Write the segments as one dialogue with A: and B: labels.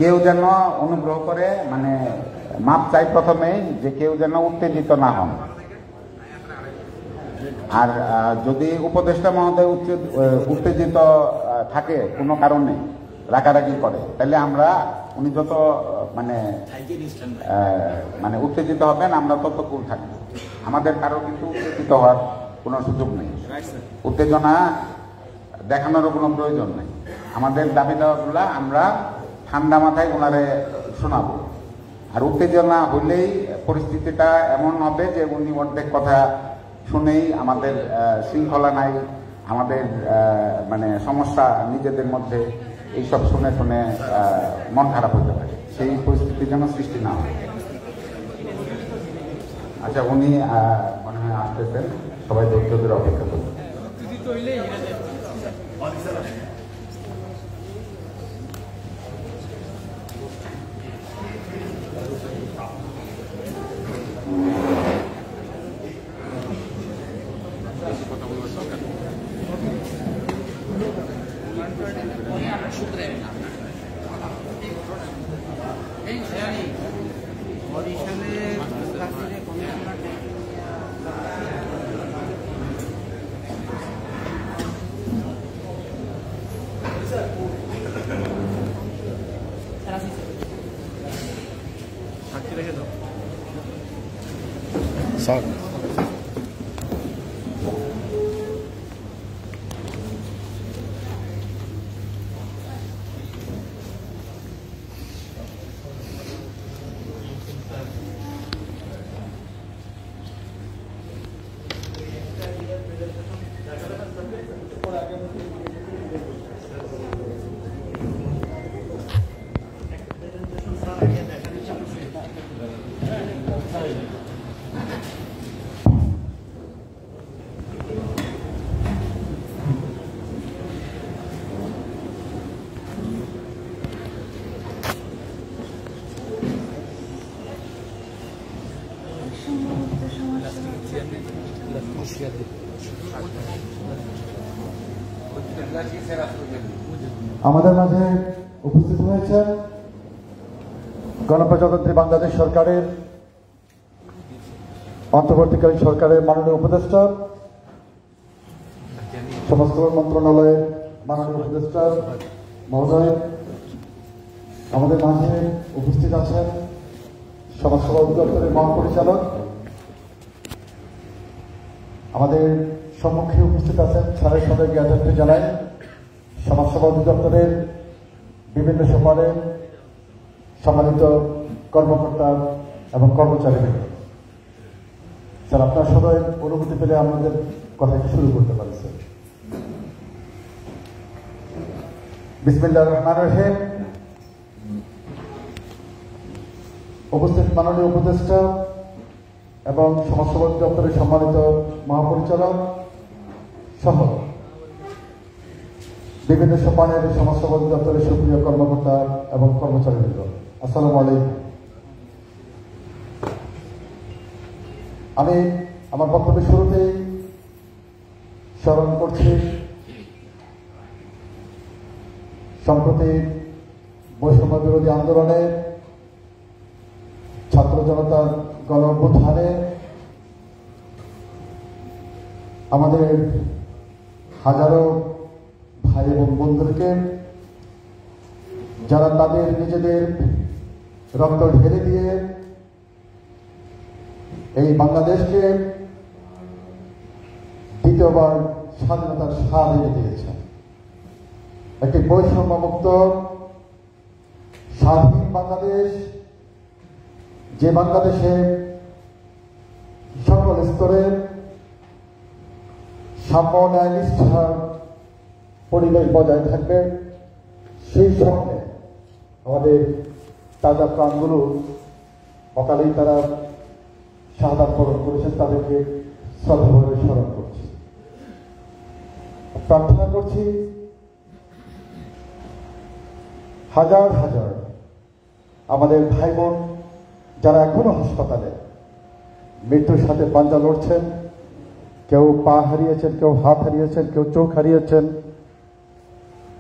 A: কেউ যেন অনুগ্রহ করে মানে মাপ চাই প্রথমে যে কেউ যেন উত্তেজিত না হন। আর যদি উপদেষ্টা মহোদয় উত্তেজিত থাকে কোনো কারণে রাগারাগি করে, তাহলে আমরা উনি যত মানে উত্তেজিত হবেন আমরা তত কুল থাকবো। আমাদের কারো কিন্তু উত্তেজিত হওয়ার কোনো সুযোগ নেই, উত্তেজনা দেখানোরও কোনো প্রয়োজন নেই। আমাদের দাবি দাওয়াগুলা আমরা ঠান্ডা মাথায় ওনারে শোনাবো। আর উত্তেজনা হইলেই পরিস্থিতিটা এমন হবে যে উনি অর্ধেক কথা শুনেই আমাদের শৃঙ্খলা নাই, আমাদের মানে সমস্যা নিজেদের মধ্যে এইসব শুনে শুনে মন খারাপ হতে পারে। সেই পরিস্থিতি যেন সৃষ্টি না হয়। আচ্ছা, উনি মনে হয় আসতেছেন, সবাই ধৈর্য ধরে অপেক্ষা করবেন।
B: আমাদের মাঝে উপস্থিত হয়েছেন গণপ্রজাতন্ত্রী বাংলাদেশ সরকারের অন্তর্বর্তীকালীন সরকারের মাননীয় উপদেষ্টা, সমাজ কল্যাণ মন্ত্রণালয়ের মাননীয় উপদেষ্টা মহোদয়। আমাদের মাঝে উপস্থিত আছেন সমাজসেবা অধিদপ্তরের মহাপরিচালক। আমাদের সম্মুখে উপস্থিত আছেন স্যারের সঙ্গে জ্ঞাতার্থে জানাই সমাজসেবা অধিদপ্তরের বিভিন্ন সময়ে সম্মানিত কর্মকর্তা এবং কর্মচারীদের। স্যার, আপনার সবাই অনুমতি পেলে আমাদের কথাটি শুরু করতে পারি। স্যার, বিসমিল্লাহির রহমানির রহিম। উপস্থিত মাননীয় উপদেষ্টা এবং সমাজসেবা অধিদপ্তরের সম্মানিত মহাপরিচালক সহ বিভিন্ন সোপানের সমাজসেবা অধিদপ্তরের সুপ্রিয় কর্মকর্তা এবং কর্মচারীবৃন্দ, আসসালামু আলাইকুম। আমি আমার বক্তব্যের শুরুতেই স্মরণ করছি সম্প্রতি বৈষম্য বিরোধী আন্দোলনে ছাত্র জনতার গণ অভ্যুত্থানে আমাদের হাজারো ভাই এবং বন্ধুদেরকে, যারা তাদের নিজেদের রক্ত ঢেলে দিয়ে এই বাংলাদেশকে দ্বিতীয়বার স্বাধীনতার স্বাদ এনে দিয়েছেন। একটি বৈষম্যমুক্ত স্বাধীন বাংলাদেশ, যে বাংলাদেশে সকল স্তরের সাম্য ন্যায় নিষ্ঠার পরিবেশ বজায় থাকবে, সেই স্বপ্নে আমাদের তাজা প্রাণগুলো অকালেই তারা শাহাদাত বরণ করেছেন, তাদেরকে শ্রদ্ধাভরে স্মরণ করছি। প্রার্থনা করছি হাজার হাজার আমাদের ভাই বোন যারা এখনো হাসপাতালে মৃত্যুর সাথে পাঞ্জা লড়ছেন, কেউ পা হারিয়েছেন, কেউ হাত হারিয়েছেন, কেউ চোখ হারিয়েছেন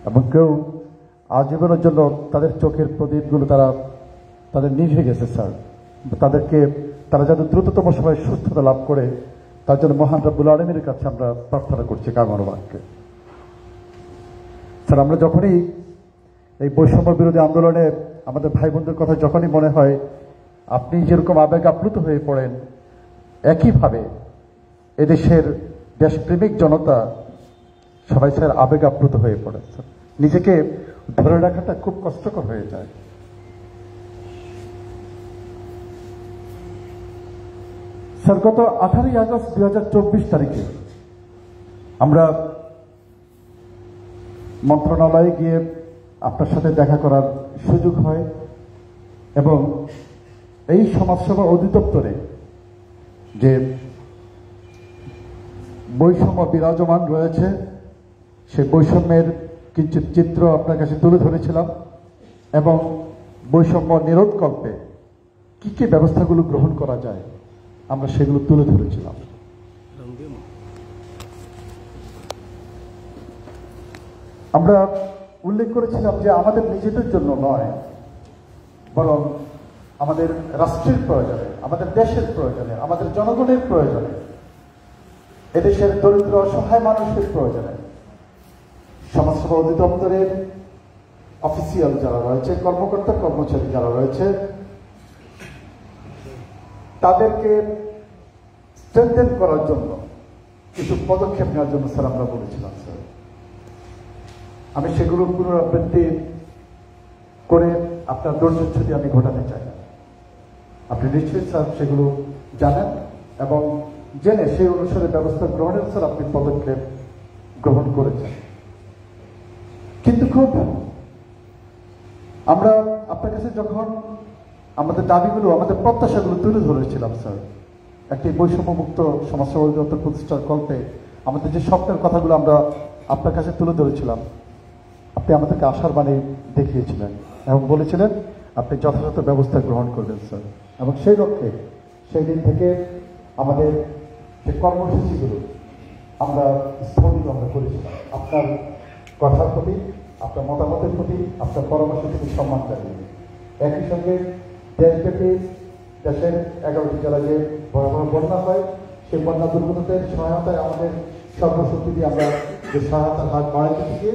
B: এবং কেউ আজীবনের জন্য তাদের চোখের প্রদীপগুলো তাদের নিভে গেছে স্যার। তারা যাতে দ্রুততম সময়ে সুস্থতা লাভ করে তার জন্য মহান রব্বুল আলামিনের কাছে আমরা প্রার্থনা করছি কামনা বাক্যে। স্যার, আমরা যখনই এই বৈষম্য বিরোধী আন্দোলনে আমাদের ভাই বোনদের কথা যখনই মনে হয়, আপনি যেরকম আবেগ আপ্লুত হয়ে পড়েন, একইভাবে এদেশের দেশপ্রেমিক জনতা সবাই স্যার আবেগ আপ্লুত হয়ে পড়ে। স্যার, নিজেকে ধরে রাখাটা খুব কষ্টকর হয়ে যায়। স্যার, গত 18 আগস্ট 2024 তারিখে আমরা মন্ত্রণালয়ে গিয়ে আপনার সাথে দেখা করার সুযোগ হয় এবং এই সমাজসেবা অধিদপ্তরে যে বৈষম্য বিরাজমান রয়েছে সেই বৈষম্যের কিঞ্চিত চিত্র আপনার কাছে তুলে ধরেছিলাম এবং বৈষম্য নিরোধকল্পে কি কি ব্যবস্থাগুলো গ্রহণ করা যায় আমরা সেগুলো তুলে ধরেছিলাম। আমরা উল্লেখ করেছিলাম যে আমাদের নিজেদের জন্য নয়, বরং আমাদের রাষ্ট্রের প্রয়োজনে, আমাদের দেশের প্রয়োজনে, আমাদের জনগণের প্রয়োজনে, এদেশের দরিদ্র অসহায় মানুষের প্রয়োজনে সমাজসেবা অধিদপ্তরের অফিসিয়াল যারা রয়েছে, কর্মকর্তা কর্মচারী যারা রয়েছে, তাদেরকে স্ট্রেনথেন করার জন্য কিছু পদক্ষেপ নেওয়ার জন্য স্যার আমরা বলেছিলাম। স্যার, আমি সেগুলোর পুনরাবৃত্তি করে আপনার ধৈর্যচ্যুতি আমি ঘটাতে চাই না। আপনি নিশ্চয়ই স্যার সেগুলো জানেন এবং জেনে সেই অনুসারে ব্যবস্থা গ্রহণের স্যার আপনি পদক্ষেপ গ্রহণ করেছেন। কিন্তু খুব আমরা আপনার কাছে যখন আমাদের দাবিগুলো, আমাদের প্রত্যাশাগুলো তুলে ধরেছিলাম স্যার, একটি বৈষম্যমুক্ত সমাজসেবা অধিদপ্তর প্রতিষ্ঠার কল্পে আমাদের যে স্বপ্নের কথাগুলো আমরা আপনার কাছে তুলে ধরেছিলাম, আপনি আমাদেরকে আশার বাণী দেখিয়েছিলেন এবং বলেছিলেন আপনি যথাযথ ব্যবস্থা গ্রহণ করবেন স্যার। এবং সেই লক্ষ্যে সেই দিন থেকে আমাদের যে কর্মসূচিগুলো আমরা স্থগিত করেছিলাম আপনার কথার প্রতি, আপনার মতামতের প্রতি, আপনার পরামর্শের প্রতি সম্মান জানিয়ে। একই সঙ্গে দেশব্যাপী দেশের 11টি জেলায় যে ভয়াবহ বন্যা হয়, সেই বন্যা দুর্গতদের সহায়তায় আমাদের সর্বশক্তি দিয়ে আমরা যে সহায়তার হাত বাড়াতে থেকে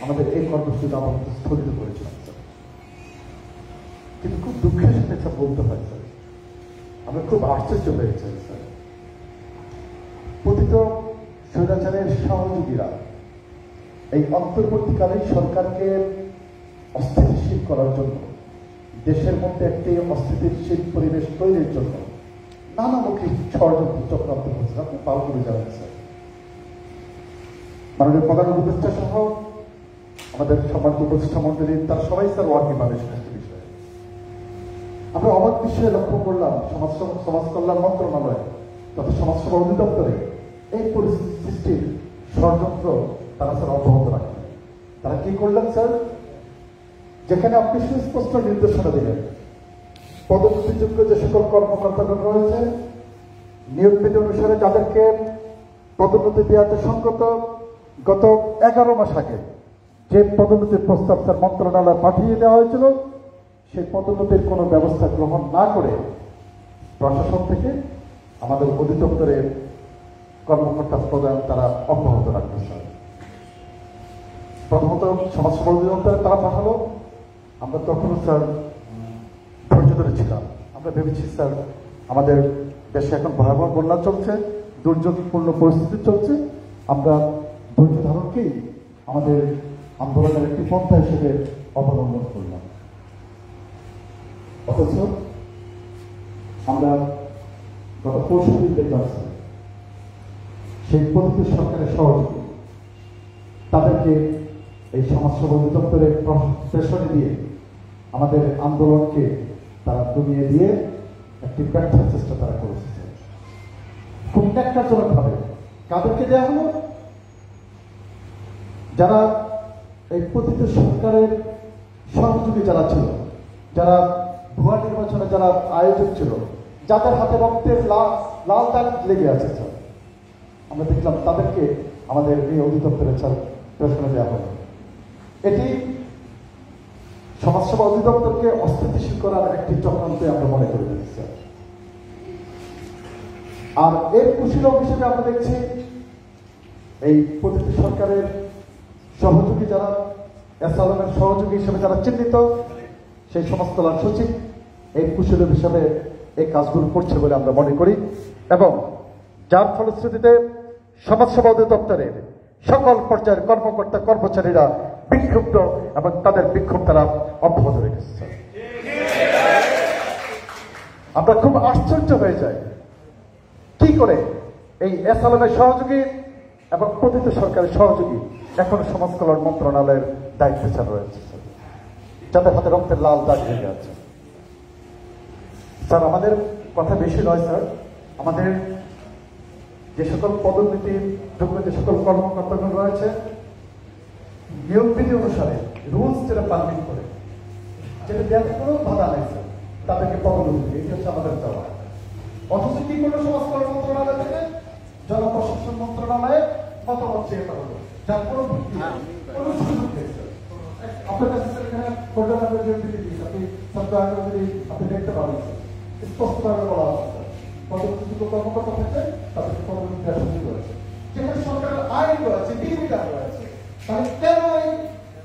B: আমাদের এই কর্মসূচি আমরা স্থগিত করেছিলাম স্যার। কিন্তু খুব দুঃখের সাথে স্যার বলতে হয় স্যার, আমরা খুব আশ্চর্য হয়েছেন স্যার। পতিত স্বৈরাচারের সহযোগীরা এই অন্তর্বর্তীকালীন সরকারকে অস্থিতিশীল করার জন্য, দেশের মধ্যে একটি অস্থিতিশীল পরিবেশ তৈরির জন্য নানামুখী ষড়যন্ত্র চক্রান্ত করছে। আপনি পাল করে যাবেন স্যার। মাননীয় প্রধান উপদেষ্টা সহ আমাদের সম্মানিত উপদেষ্টা মন্ডলীর তারা সবাই স্যার ওয়াকিবহাল সমস্ত বিষয়ে। আমরা অবাক বিষয়ে লক্ষ্য করলাম সমাজ কল্যাণ মন্ত্রণালয় তথা সমাজসেবা অধিদপ্তরে এই পরিস্থিতি সৃষ্টির ষড়যন্ত্র তারা স্যার অব্যাহত রাখেন। তারা কি করলেন স্যার? যেখানে আপনি সুস্পষ্ট নির্দেশনা দিলেন, পদোন্নতিযোগ্য যে সকল কর্মকর্তাগণ রয়েছে নিয়োগ বিধি অনুসারে যাদেরকে পদোন্নতি দেওয়াতে সংগত, গত 11 মাস আগে যে পদোন্নতির প্রস্তাব স্যার মন্ত্রণালয়ে পাঠিয়ে দেওয়া হয়েছিল, সেই পদোন্নতির কোনো ব্যবস্থা গ্রহণ না করে প্রশাসন থেকে আমাদের অধিদপ্তরের কর্মকর্তা প্রদান তারা অব্যাহত রাখবে স্যার। প্রথমত সমাজসেবা অধিদপ্তরে তারা পাঠালো, আমরা তখনও স্যার ধৈর্য ধরেছিলাম। আমরা ভেবেছি স্যার আমাদের দেশে এখন ভয়াবহ বন্যা চলছে, দুর্যোগপূর্ণ পরিস্থিতি চলছে, আমরা ধৈর্য ধারণকেই আমাদের আন্দোলনের একটি পন্থা হিসেবে অবলম্বন করলাম। অথচ আমরা গত 25 দিন দেখলাম স্যার সেই পতিত সরকারের সহযোগী তাদেরকে এই সমাজসেবা অধিদপ্তরের প্রেশনে দিয়ে আমাদের আন্দোলনকে তারা দমিয়ে দিয়ে একটি ব্যর্থের চেষ্টা তারা করেছে। খুব ন্যাক্কারজনক ভাবে কাদেরকে দেওয়া হলো? যারা এই পতিত সরকারের সহযোগী যারা ছিল, যারা ভুয়া নির্বাচনে যারা আয়োজক ছিল, যাদের হাতে রক্তের লাল দাগ লেগে আছে স্যার, আমরা দেখলাম তাদেরকে আমাদের এই অধিদপ্তরের প্রেশনে দেওয়া হলো। এটি সমাজসেবা অধিদপ্তরকে অস্থিতিশীল করার একটি চক্রান্ত আমরা মনে করে থাকি স্যার। আর এর কুশীলব হিসেবে আমরা দেখছি এই প্রতিটি সরকারের সহযোগী যারা, এসআলএমের সহযোগী হিসেবে যারা চিহ্নিত, সেই সমস্ত সচিব এই কুশীলব হিসেবে এই কাজগুলো করছে বলে আমরা মনে করি, এবং যার ফলশ্রুতিতে সমাজসেবা অধিদপ্তরের সকল পর্যায়ের কর্মকর্তা কর্মচারীরা বিক্ষুব্ধ এবং তাদের বিক্ষোভ তারা অব্যাহত রেখেছে। আমরা খুব আশ্চর্য হয়ে যাই কি করে এই এসআলএমের সহযোগী এবং প্রতিটি সরকারের সহযোগী এখন সমাজ কল্যাণ মন্ত্রণালয়ের দায়িত্বে চালু রয়েছে, যাদের হাতে রক্তের লাল দাগ হয়ে আছে। স্যার, আমাদের কথা বেশি নয় স্যার, আমাদের যে সকল পদোন্নতির যোগ্য যে সকল কর্মকর্তাগণ রয়েছে, নিয়মবিধি অনুসারে রুলস যেটা পালন করে, যেটা দেওয়ার কোনো বাধা নেই স্যার, তাদেরকে পদোন্নতি, এই হচ্ছে আমাদের চাওয়া। অথচ কি কোনো সমাজ কল্যাণ মন্ত্রণালয় থেকে জনপ্রশাসন মন্ত্রণালয়ে মতামত চেয়ে করা হলো, যার কোনো ভিত্তি নেই, কোনো সুযোগ নেই স্যার। আপনার কাছে স্যার এখানে কোর্ডিনেটর নিয়মবিধি দিয়েছে, আপনি সপ্তাহে যদি আপনি দেখতে পাবেন স্যার, স্পষ্টভাবে বলা আছে স্যার, পদোন্নতিযোগ্য কর্মকর্তা থাকলে তাদেরকে পদোন্নতি দেওয়ার সুযোগ রয়েছে। যেখানে সরকারের আইন রয়েছে, বিধিবিধান রয়েছে, তাহলে কেন এই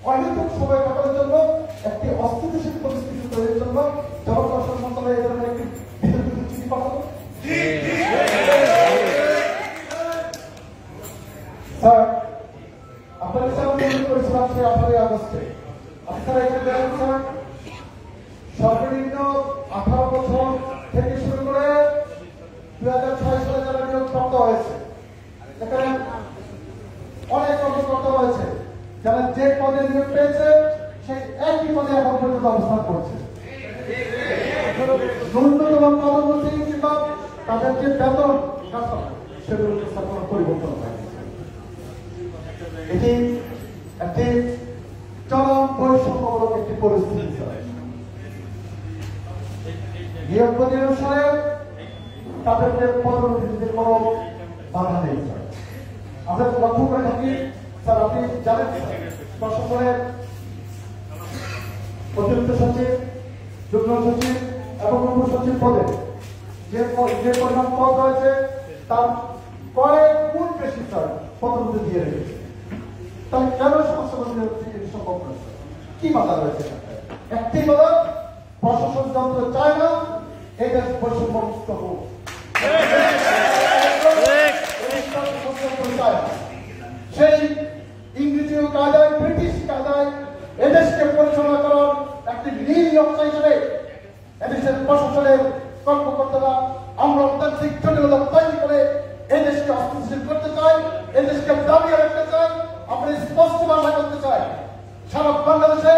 B: অহেতুক সময় কাটানোর জন্য, একটি অস্থিতিশীল পরিস্থিতি তৈরির জন্য জনপ্রশাসন মন্ত্রণালয় এই ধরনের একটি বিতর্কিত চিঠি পাঠানো? স্যার, আপনার স্যার আমি মনে করেছিলাম সেই 18 আগস্টে আপনারা এখানে দেখেন স্যার, সর্বনিম্ন 18 বছর থেকে শুরু করে 2006 সালে যারা নিয়োগ প্রাপ্ত হয়েছে, এখানে অনেক কর্মকর্তা রয়েছে যারা যে পদে নিয়োগ পেয়েছে সেই একই পদে এখন পর্যন্ত অবস্থান করছে। ন্যূনতম পদোন্নতি কিংবা তাদের যে বেতন সেগুলো কোনো পরিবর্তন হয়। এটি একটি চরম বৈষম্যমূলক একটি পরিস্থিতি। নিয়োগ বিধি অনুসারে তাদেরকে পদোন্নতিতে কোনো বাধা নেই স্যার। আমরা লক্ষ্য করে থাকি স্যার, আপনি জানেন প্রশাসনের অতিরিক্ত সচিব, যুগ্ম সচিব এবং উপসচিব পদে যে পরিমাণ পদ রয়েছে তার কয়েক গুণ বেশি স্যার পদোন্নতি দিয়ে রেখেছে। তাহলে কেন সমস্যা সম্ভব নয়? কি বাধা রয়েছে? একটি হলো প্রশাসন যন্ত্র চায় না এই দেশ বৈষম্য মুক্ত হোক, সেই ইংরেজি কায়দায়, ব্রিটিশ কায়দায় এদেশকে পরিচালনা করার একটি নিয়ম হিসেবে এদেশের প্রশাসনের কর্মকর্তারা আমলাতান্ত্রিক জটিলতা তৈরি করে এদেশকে অস্থিতিশীল করতে চাই, এদেশকে দাবিয়ে রাখতে চাই। আমরা স্পষ্ট ভাষা করতে চাই, সারা বাংলাদেশে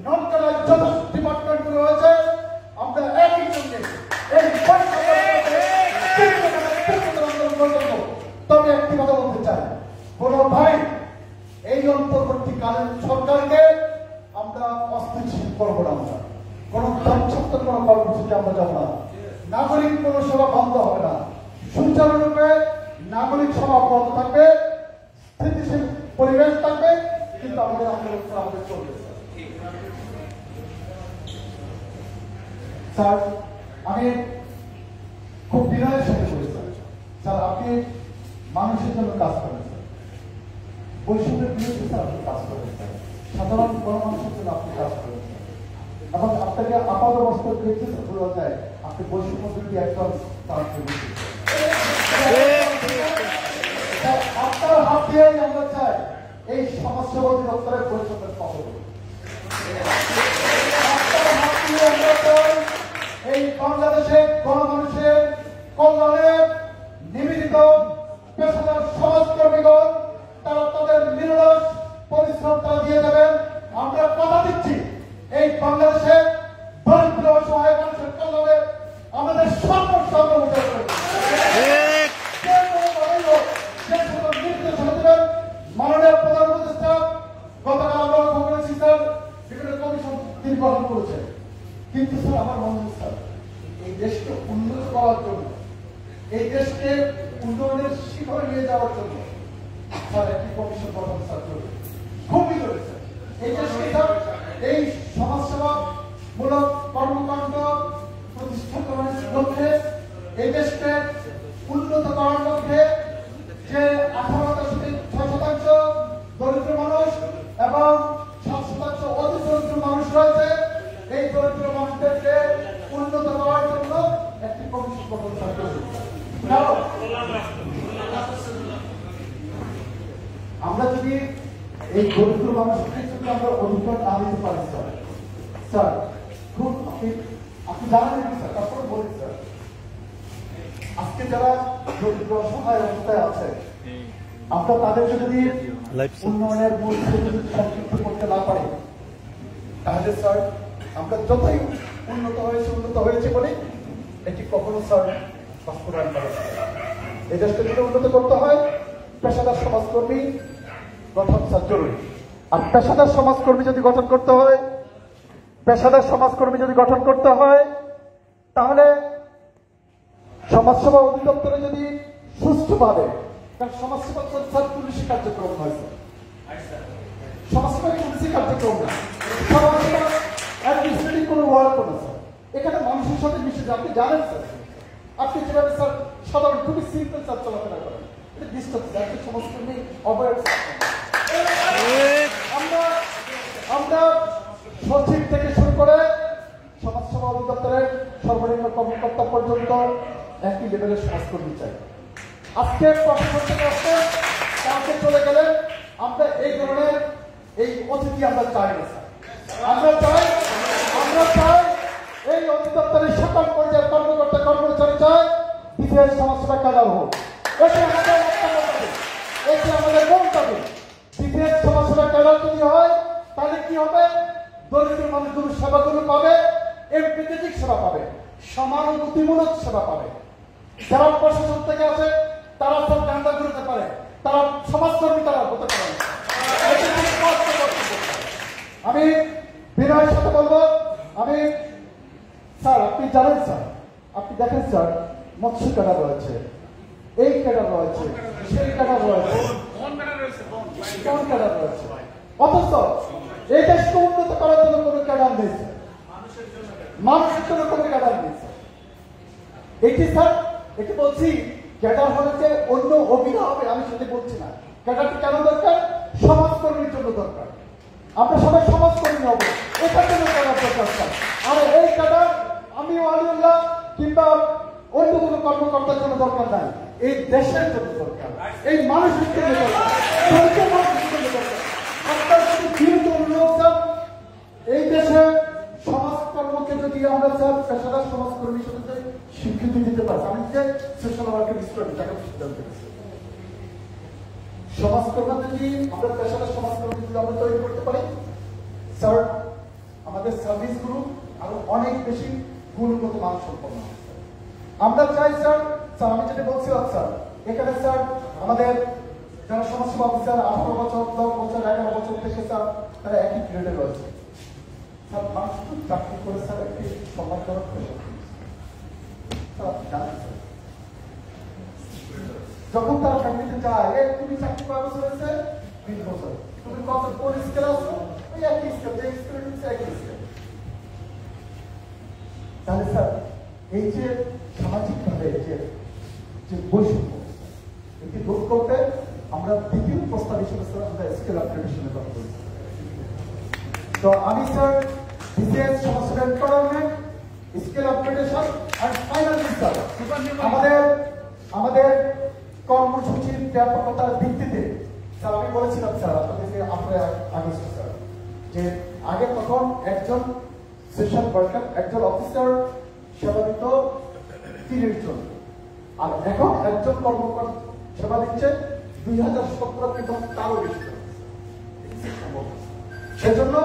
B: নন করার যত ডিপার্টমেন্ট গুলো রয়েছে, আমরা একই সঙ্গে এই তবে একটি কথা বলতে চাই, কোন ভাই এই অন্তর্বর্তীকালীন সরকারকে আমরা অস্থিতিশীল করবো না, আমরা কোন ধ্বংসাত্মক কোন কর্মসূচি আমরা যাব না, নাগরিক কোন সেবা বন্ধ হবে না, সুচারুরূপে নাগরিক সেবা অব্যাহত থাকবে, স্থিতিশীল পরিবেশ থাকবে, কিন্তু আমাদের আমাদের চলবে। স্যার, আমি খুব বিনয়ের সাথে বলি স্যার, আপনি মানুষের জন্য কাজ করেন স্যার, বৈষম্যের বিরুদ্ধে স্যার আপনি কাজ করেন স্যার, সাধারণ গণমানুষের জন্য আপনি কাজ করেন স্যার, এবং আপনাকে আপাত অবস্থা দেখতে বোঝা যায় আপনি বৈষম্য বিরোধী একজন আপনার হাত দিয়েই আমরা চাই এই সমাজসেবা অধিদপ্তরের বৈষম্যের খবর। আপনার হাত দিয়ে আমরা চাই এই বাংলাদেশের গণমানুষের কল্যাণে নিবেদিত পেশাদার সমাজকর্মীগণ তারা তাদের নিরলস পরিশ্রম তারা দিয়ে দেবেন। আমরা কথা দিচ্ছি এই বাংলাদেশে দরিদ্র অসহায় মানুষের কল্যাণে আমাদের সর্বোচ্চ উঠে নির্দেশনা দেবেন মাননীয় প্রধান উপদেষ্টা। গতকাল আমরা লক্ষ্য করেছি স্যার, বিভিন্ন কমিশন তিনি গঠন করেছেন, কিন্তু স্যার আমার মনে হয় স্যার এই দেশকে উন্নত করার জন্য, এই দেশকে উন্নয়নের শিখরে নিয়ে যাওয়ার জন্য স্যার একটি কমিশন গঠন স্যার খুবই জরুরি স্যার। এই দেশকে এই সমাজসেবামূলক কর্মকাণ্ড প্রতিষ্ঠা করার লক্ষ্যে এই দেশকে উন্নত করার লক্ষ্যে যে 18.6% দরিদ্র মানুষ এবং 7% অতি দরিদ্র মানুষ রয়েছে, এই দরিদ্র মানুষদেরকে উন্নত করার জন্য একটি কমিশন গঠন করা হয়েছে। আমরা যদি এই দরিদ্র মানুষকে যদি আমরা অধিকার না দিতে পারি স্যার খুব আপনি জানেন স্যার, তারপরে বলি স্যার, আজকে যারা দরিদ্র অসহায় অবস্থায় আছে, আমরা তাদেরকে যদি উন্নয়নের মূল যদি সম্পৃক্ত করতে না পারি, তাহলে স্যার আমরা যতই উন্নত হয়েছে বলে এটি কখনো স্যার বাস্তবায়ন করে। এই দেশকে যদি উন্নত করতে হয়, পেশাদার সমাজকর্মী গঠন স্যার জরুরি। আর পেশাদার সমাজকর্মী যদি গঠন করতে হয় তাহলে সমাজসেবা অধিদপ্তরে যদি সুষ্ঠুভাবে, কারণ সমাজসেবা স্যার পুলিশি কার্যক্রম হয়েছে, সমাজসেবা পুলিশি কার্যক্রম না, সমাজসেবা অ্যাডমিনিস্ট্রেটিভ কোনো ওয়ার্ক না স্যার। এখানে মানুষের সাথে মিশে, আপনি জানেন স্যার, আপনি যেভাবে স্যার সাধারণ খুবই সিম্পল স্যার চলাফেরা করেন, এটা ডিস্টার্ব একটা সমাজকর্মী অবয়ব। আমরা সচিব থেকে শুরু করে সমাজসেবা অধিদপ্তরের সর্বনিম্ন কর্মকর্তা পর্যন্ত একই লেভেলের সমাজকর্মী চাই। আজকে প্রশাসন থেকে আসতে কাউকে চলে গেলে আমরা এই ধরনের এই অতিথি আমরা চাই না স্যার। আমরা চাই এই অধিদপ্তরের সকল পর্যায়ের কর্মকর্তা কর্মচারী চাই বিশেষ সমাজসেবা কাজ হোক। এটি আমাদের মূল দাবি। বিশেষ সমাজসেবা ক্যাডার যদি হয় তাহলে কি হবে, দরিদ্র মানুষগুলো সেবাগুলো পাবে, এমপিথেটিক সেবা পাবে, সমানুভূতিমূলক সেবা পাবে। যারা প্রশাসন থেকে আসে তারা সব ডান্ডা ঘুরতে পারে, তারা সমাজকর্মী তারা হতে পারে। আমি বিনয়ের সাথে বলবো, আমি স্যার আপনি জানেন স্যার, আপনি দেখেন স্যার, মৎস্য ক্যাডার রয়েছে, এই ক্যাডার রয়েছে, সেই ক্যাডার রয়েছে, কোন ক্যাডার রয়েছে, অথচ এই দেশকে উন্নত করার জন্য কোনো ক্যাডার নেই, মানুষের জন্য কোনো ক্যাডার নেই। এটি স্যার, এটি বলছি ক্যাডার হলে যে অন্য অভিনয় হবে আমি সেটা বলছি না। ক্যাডারটি কেন দরকার? সমাজকর্মীর জন্য দরকার। আমরা সবাই সমাজকর্মী হব, এটার জন্য ক্যাডার দরকার। আর এই ক্যাডার আমি আলিউল্লাহ কিংবা অন্য কোনো কর্মকর্তার জন্য দরকার নাই, এই দেশের জন্য দরকার, এই মানুষের জন্য দরকার, আপনার যদি বিরুদ্ধ অনুরোধ স্যার, এই দেশে সমাজকর্মকে যদি আমরা স্যার পেশাদার সমাজকর্মী হিসেবে স্বীকৃতি দিতে পারি, আমি যে সোশ্যাল ওয়ার্কের স্টুডেন্ট তাকে সিদ্ধান্ত পেরেছি, সমাজকর্মী যদি আমরা পেশাদার সমাজকর্মী যদি আমরা তৈরি করতে পারি স্যার, আমাদের সার্ভিসগুলো আরো অনেক বেশি গুণগত মান সম্পন্ন হবে। আমরা চাই স্যার, আমি যেটা বলছিলাম স্যার, এখানে স্যার আমাদের যারা সমাজসেবা অফিসার 18 বছর 10 বছর 11 বছর থেকে স্যার তারা একই গ্রেডে রয়েছে স্যার। মানুষ তো চাকরি করে স্যার একটি সম্মানজনক পেশা জানেন স্যার, যখন তারা ফ্যামিলিতে যায়, তুমি চাকরি করা বছর হয়েছে 20 বছর, তুমি কত কোন স্কেল আছো, ওই একই স্কেল, যে স্কেল হচ্ছে একই স্কেল। তাহলে স্যার এই যে সামাজিকভাবে যে বৈষম্য, এটি দূর করতে আমরা দ্বিতীয় প্রস্তাব হিসেবে স্যার আমরা স্কেল আপগ্রেডেশনের কথা বলছি। তো আমি স্যার বিশেষ সমাজসেবা এনভায়রনমেন্ট, স্কেল আপগ্রেডেশন আর ফাইনালি স্যার আমাদের কর্মসূচির ব্যাপকতার ভিত্তিতে স্যার আমি বলেছিলাম স্যার আপনাদেরকে আগে স্যার, যে আগে তখন একজন সেশন ওয়ার্কার, একজন অফিসার সেবা দিত 30 জন, আর এখন একজন কর্মকর্তা সেবা দিচ্ছে 2017 থেকে তারও বেশি। সেজন্য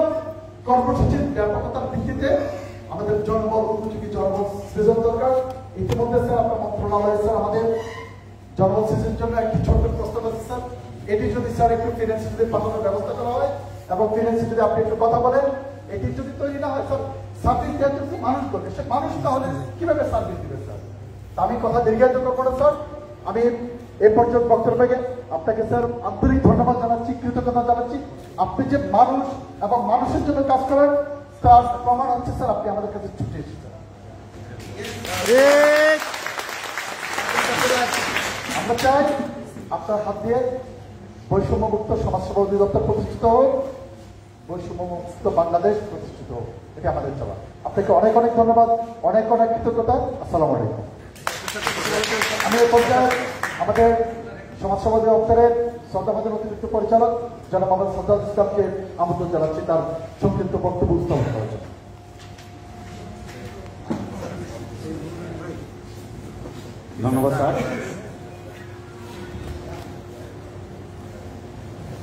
B: কর্মসূচির ব্যাপকতার ভিত্তিতে আমাদের জনবল উপযোগী জনবল সৃজন দরকার। ইতিমধ্যে স্যার আপনার মন্ত্রণালয়ে স্যার আমাদের জনবল সৃজনের জন্য একটি ছোট্ট প্রস্তাব আছে স্যার, এটি যদি স্যার একটু ফিনান্সিয়ালি পাঠানোর ব্যবস্থা করা হয় এবং ফিনান্সিয়ালি যদি আপনি একটু কথা বলেন, এটি যদি তৈরি না হয় স্যার, সার্ভিস দেওয়ার জন্য মানুষ করবে, সে মানুষ তাহলে কিভাবে সার্ভিস দিবে স্যার? আমি কথা দীর্ঘায়িত করবো না স্যার, আমি এই পর্যন্ত বক্তব্য রেখে আপনাকে স্যার আন্তরিক ধন্যবাদ জানাচ্ছি, কৃতজ্ঞতা জানাচ্ছি। আপনি যে মানুষ এবং মানুষের জন্য কাজ করেন তার প্রমাণ হচ্ছে স্যার আপনি আমাদের কাছে ছুটে এসেছেন। আমরা চাই আপনার হাত দিয়ে বৈষম্যমুক্ত সমাজসেবা অধিদপ্তর প্রতিষ্ঠিত হোক, বৈষম্যমুক্ত বাংলাদেশ প্রতিষ্ঠিত হোক, এটা আমাদের চাওয়া। আপনাকে অনেক অনেক ধন্যবাদ, অনেক অনেক কৃতজ্ঞতা। আসসালামু আলাইকুম। আমি এই পর্যায়ে আমাদের সমাজসেবা অধিদপ্তরের শ্রদ্ধাভাজন অতিরিক্ত পরিচালক জনাব মোহাম্মদ সাজ্জাদ ইসলামকে আমন্ত্রণ জানাচ্ছি তার সংক্ষিপ্ত বক্তব্য উপস্থাপন করার জন্য।
A: ধন্যবাদ স্যার।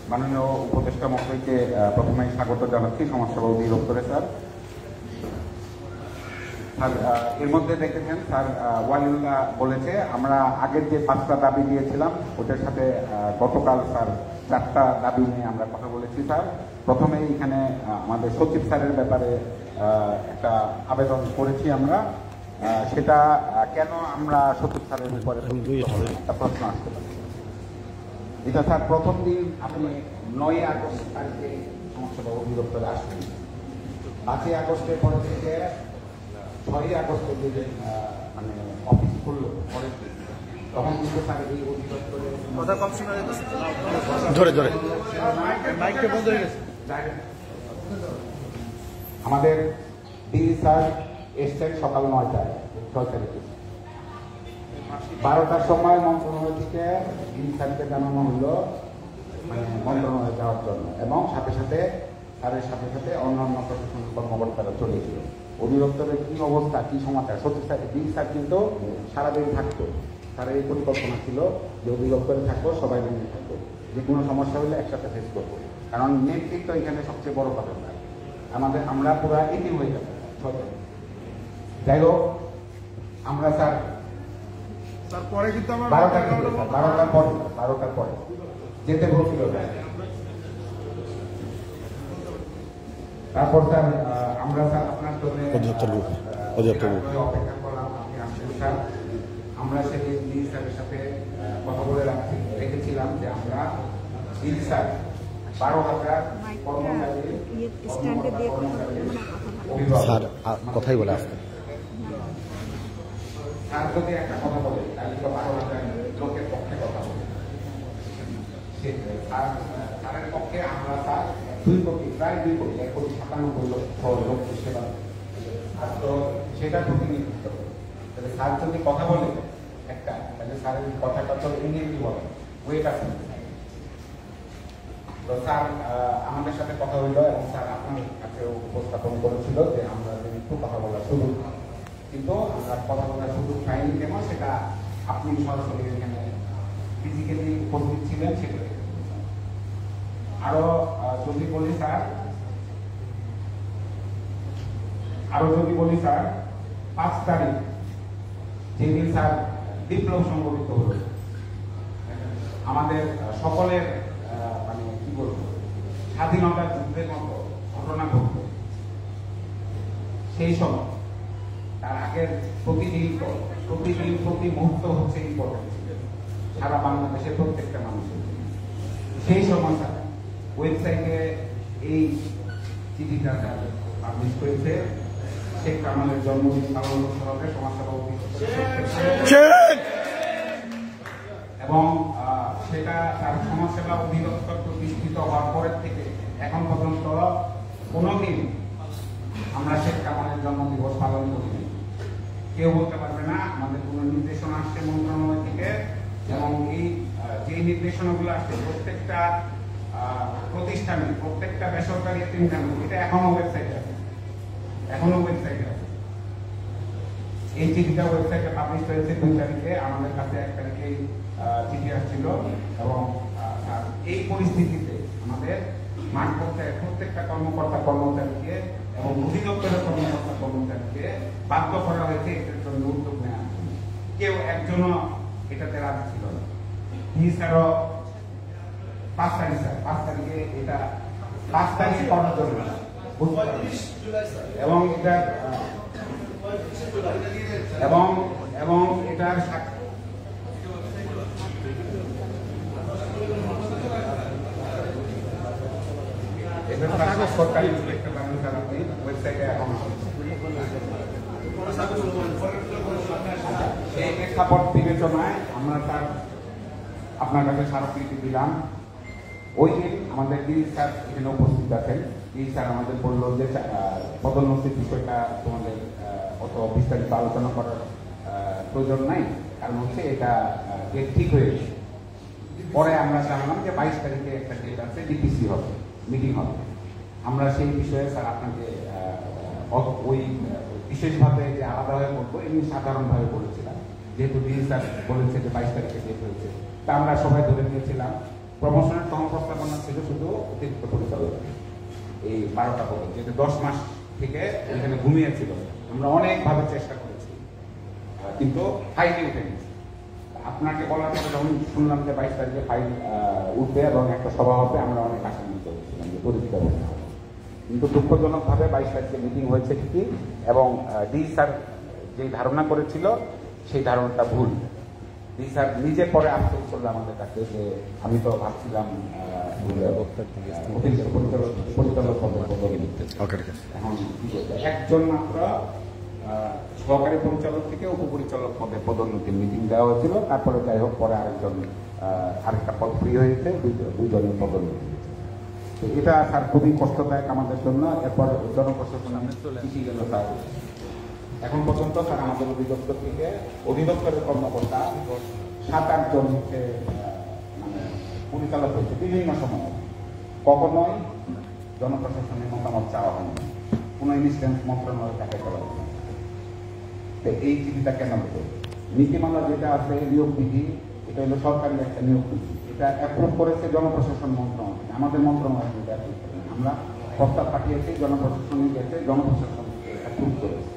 A: মাননীয় উপদেষ্টা মহোদয়কে প্রথমে স্বাগত জানাচ্ছি সমাজসেবা অধিদপ্তরে। স্যার এর মধ্যে দেখেছেন স্যার ওয়ালিউল্লাহ বলেছে আমরা আগের যে 5টা দাবি দিয়েছিলাম ওটার সাথে গতকাল স্যার 4টা দাবি নিয়ে আমরা কথা বলেছি। স্যার প্রথমে এখানে আমাদের সচিব স্যারের ব্যাপারে একটা আবেদন করেছি আমরা, সেটা কেন আমরা সচিব স্যারের উপরে একটা প্রশ্ন আসতে পারি। এটা স্যার প্রথম দিন আপনি 9 আগস্ট তারিখে সমাজসেবা অধিদপ্তরে আসবেন, 5 আগস্টের পরে থেকে 6 আগস্টের যে মানে অফিস খুললো পরের দিন, তখন কিন্তু স্যার এই অধিদপ্তরে আমাদের ডিজি স্যার এসছেন সকাল 9টায় 6 তারিখে। 12টার সময় মন্ত্রণালয় থেকে ডিজি স্যারকে জানানো হলো মানে মন্ত্রণালয়ে যাওয়ার জন্য, এবং সাথে সাথে স্যারের সাথে সাথে অন্যান্য প্রশাসনিক কর্মকর্তারা চলেছিল। অধিদপ্তরের কি অবস্থা, কি সমাচার, সত্যি স্যার ডিজি স্যার কিন্তু সারাদিন থাকতো। স্যারের এই পরিকল্পনা ছিল যে অধিদপ্তরে থাকবো, সবাই মিলে থাকবো, যে কোনো সমস্যা হলে একসাথে ফেস করবো, কারণ নেতৃত্ব এখানে সবচেয়ে বড় কথা। আমরা পুরো এটি হয়ে যাবো। যাই হোক, আমরা স্যার
C: পরে কিন্তু
A: 12টার পরে যেতে বলছিল। তারপর স্যার আমরা স্যার আপনার জন্য অপেক্ষা করলাম, আপনি আসছেন স্যার। আমরা সেদিন ডিজি স্যারের সাথে কথা বলে রেখেছিলাম যে আমরা ডিজি স্যার 12,000 কর্মচারী
D: কথাই বলে আসতে
A: স্যার যদি একটা কথা বলে তাহলে তো 12,000 লোকের পক্ষে কথা বলে। স্যারের পক্ষে আমরা স্যার 2 কোটি, প্রায় 2 কোটি, 1,97 লক্ষ লোক সেবা, আর তো সেটা প্রতিনিধিত্ব করে। তাহলে স্যার যদি কথা বলে একটা, তাহলে স্যারের কথাটা তো ইংরেজি বলে, ওয়েট আছে। তো স্যার আমাদের সাথে কথা হইল এবং স্যার আপনার কাছে উপস্থাপন করেছিল যে আমরা একটু কথা বলার সুযোগ, কিন্তু আমরা কথা বলার সুযোগ পাইনি কেন, সেটা আপনি সরাসরি এখানে ফিজিক্যালি উপস্থিত ছিলেন সেটা। আরো যদি বলি স্যার 5 তারিখ যেদিন স্যার বিপ্লব সংগঠিত হল, আমাদের সকলের মানে কি বলবো স্বাধীনতা যুদ্ধের মতো ঘটনা ঘটল সেই সময়। তার আগের প্রতিদিন প্রতি মুহূর্ত হচ্ছে ইম্পর্টেন্ট সারা বাংলাদেশের প্রত্যেকটা মানুষের। সেই সময় স্যার ওয়েবসাইটে এই চিঠিটা স্যার পাবলিশ করেছে, শেখ কামালের জন্মদিন পালন করতে হবে সমাজসেবা এবং সেটা তার সমাজসেবা অধিদপ্তর প্রতিষ্ঠিত হওয়ার পরের থেকে এখন পর্যন্ত কোনোদিন আমরা শেখ কামালের জন্মদিবস পালন করিনি। কেউ বলতে পারবে না আমাদের কোনো নির্দেশনা আসছে মন্ত্রণালয় থেকে, এবং এই যে নির্দেশনাগুলো আসছে প্রত্যেকটা প্রতিষ্ঠানে, প্রত্যেকটা বেসরকারি এতিমখানা, এটা এখনো ওয়েবসাইটে আছে, এই চিঠিটা ওয়েবসাইটে পাবলিশ হয়েছে 2 তারিখে, আমাদের কাছে 1 তারিখে চিঠি আসছিল। এবং এই পরিস্থিতিতে আমাদের মাঠ পর্যায়ে প্রত্যেকটা কর্মচারীকে এবং অধিদপ্তরের কর্মচারীকে বাধ্য করা হয়েছে এটার জন্য উদ্যোগ নেওয়া। কেউ একজনও এটাতে রাজি ছিল না। স্যারও 5 তারিখ স্যার 5 তারিখে এটা 5 তারিখে করার জন্য এবং এটা এবং এটার সরকারি একটা বানান স্যার আপনি ওয়েবসাইটে এখন এই প্রেক্ষাপট বিবেচনায় আমরা তার আপনার কাছে স্মারকলিপি দিলাম। ওই দিন আমাদের ডিন স্যার এখানে উপস্থিত আছেন। ডিন স্যার আমাদের বলল যে পদোন্নতির বিষয়টা তোমাদের অত বিস্তারিত আলোচনা করার প্রয়োজন নাই, কারণ হচ্ছে এটা ডেট ঠিক হয়ে গেছে। পরে আমরা জানলাম যে 22 তারিখে একটা ডেট আছে, ডিপিসি হবে, মিটিং হবে। আমরা সেই বিষয়ে স্যার আপনাকে ওই বিশেষভাবে যে আলাদাভাবে বলবো এমনি সাধারণভাবে বলেছিলাম, যেহেতু ডিন স্যার বলেছে যে 22 তারিখে ডেট হয়েছে, তা আমরা সবাই ধরে নিয়েছিলাম। প্রমোশনের তখন প্রস্তাবনা ছিল শুধু অতিরিক্ত পরিচালক এই 12টা পদে, যেটা 10 মাস থেকে এখানে ঘুমিয়েছিল। আমরা অনেকভাবে চেষ্টা করেছি, কিন্তু ফাইলে উঠেনি। আপনাকে বলার পরে যখন শুনলাম যে 22 তারিখে ফাইল উঠবে এবং একটা সভা হবে, আমরা অনেক আশান্বিত হয়েছিলাম যে পরিচিত হবে। কিন্তু দুঃখজনকভাবে 22 তারিখে মিটিং হয়েছে ঠিকই, এবং ডি স্যার যে ধারণা করেছিল সেই ধারণাটা ভুল। ডি স্যার নিজে পরে আফসোস করলো আমাদের কাছে যে আমি তো ভাবছিলাম পরিচালক এখন একজন মাত্র সহকারী পরিচালক থেকে উপপরিচালক পদে পদোন্নতির মিটিং দেওয়া হয়েছিল। তারপরে যাই হোক পরে আরেকটা পদ ফ্রি হয়েছে, দুইজনের পদোন্নতি। এটা স্যার খুবই কষ্টদায়ক আমাদের জন্য। এরপর জনপ্রশাসন পিছিয়ে গেল স্যার। এখন পর্যন্ত স্যার আমাদের অধিদপ্তর থেকে অধিদপ্তরের কর্মকর্তা 7-8 জন হচ্ছে মানে পরিচালক হয়েছে বিভিন্ন সময়। কখনোই জনপ্রশাসনের মতামত চাওয়া হয়নি, কোনো ইনস্ট্যান্স মন্ত্রণালয় দেখা করা হয়নি। এই চিঠিটা কেন হতো? নীতিমালা যেটা আছে নিয়োগ বিধি, এটা হলো সরকারি একটা নিয়োগ বিধি, এটা অ্যাপ্রুভ করেছে জনপ্রশাসন মন্ত্রণালয়, আমাদের মন্ত্রণালয় এটা অ্যাপ্রুভ করেন। আমরা প্রস্তাব পাঠিয়েছি, জনপ্রশাসনে গেছে, জনপ্রশাসন অ্যাপ্রুভ করেছে।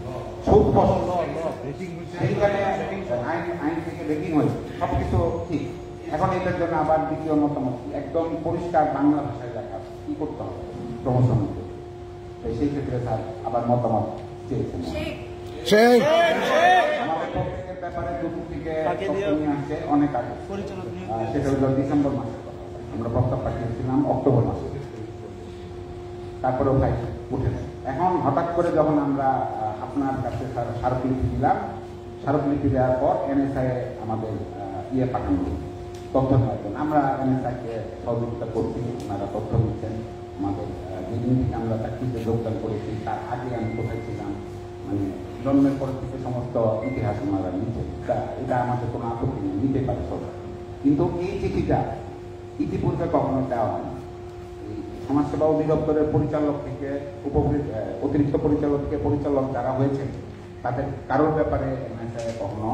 A: সেইখানে আইন থেকে রেটিং হয়েছে, সবকিছু ঠিক। এখন এটার জন্য আবার দ্বিতীয় মতামত একদম পরিষ্কার বাংলা ভাষায় লেখা কি করতে হবে প্রমোশন হতে, সেই ক্ষেত্রে স্যার আবার মতামত চেয়েছেন। আমাদের প্রত্যেকের ব্যাপারে দুটো থেকে আসছে অনেক আগে, সেটা হলো ডিসেম্বর মাসে আমরা প্রস্তাব পাঠিয়েছিলাম, অক্টোবর মাসে, তারপরেও ভাই উঠে যায়। এখন হঠাৎ করে যখন আমরা আপনার কাছে স্মারকলিপি দিলাম, স্মারকলিপি দেওয়ার পর এনএসআই আমাদের পাঠানো তথ্য দেওয়ার জন্য, আমরা এনএসআইকে সহযোগিতা করছি, ওনারা তথ্য দিচ্ছেন। আমাদের যেদিন থেকে আমরা চাকরিতে যোগদান করেছি তার আগে আমি কোথায় ছিলাম, মানে জন্মের পর থেকে সমস্ত ইতিহাস ওনারা নিচ্ছেন। এটা আমাদের কোনো আপত্তি নেই, নিতে পারে সরকার। কিন্তু এই চিঠিটা ইতিপূর্বে কখনো দেওয়া হয়নি। সমাজসেবা অধিদপ্তরের পরিচালক থেকে অতিরিক্ত পরিচালক থেকে পরিচালক যারা হয়েছেন তাদের কারোর ব্যাপারে কখনো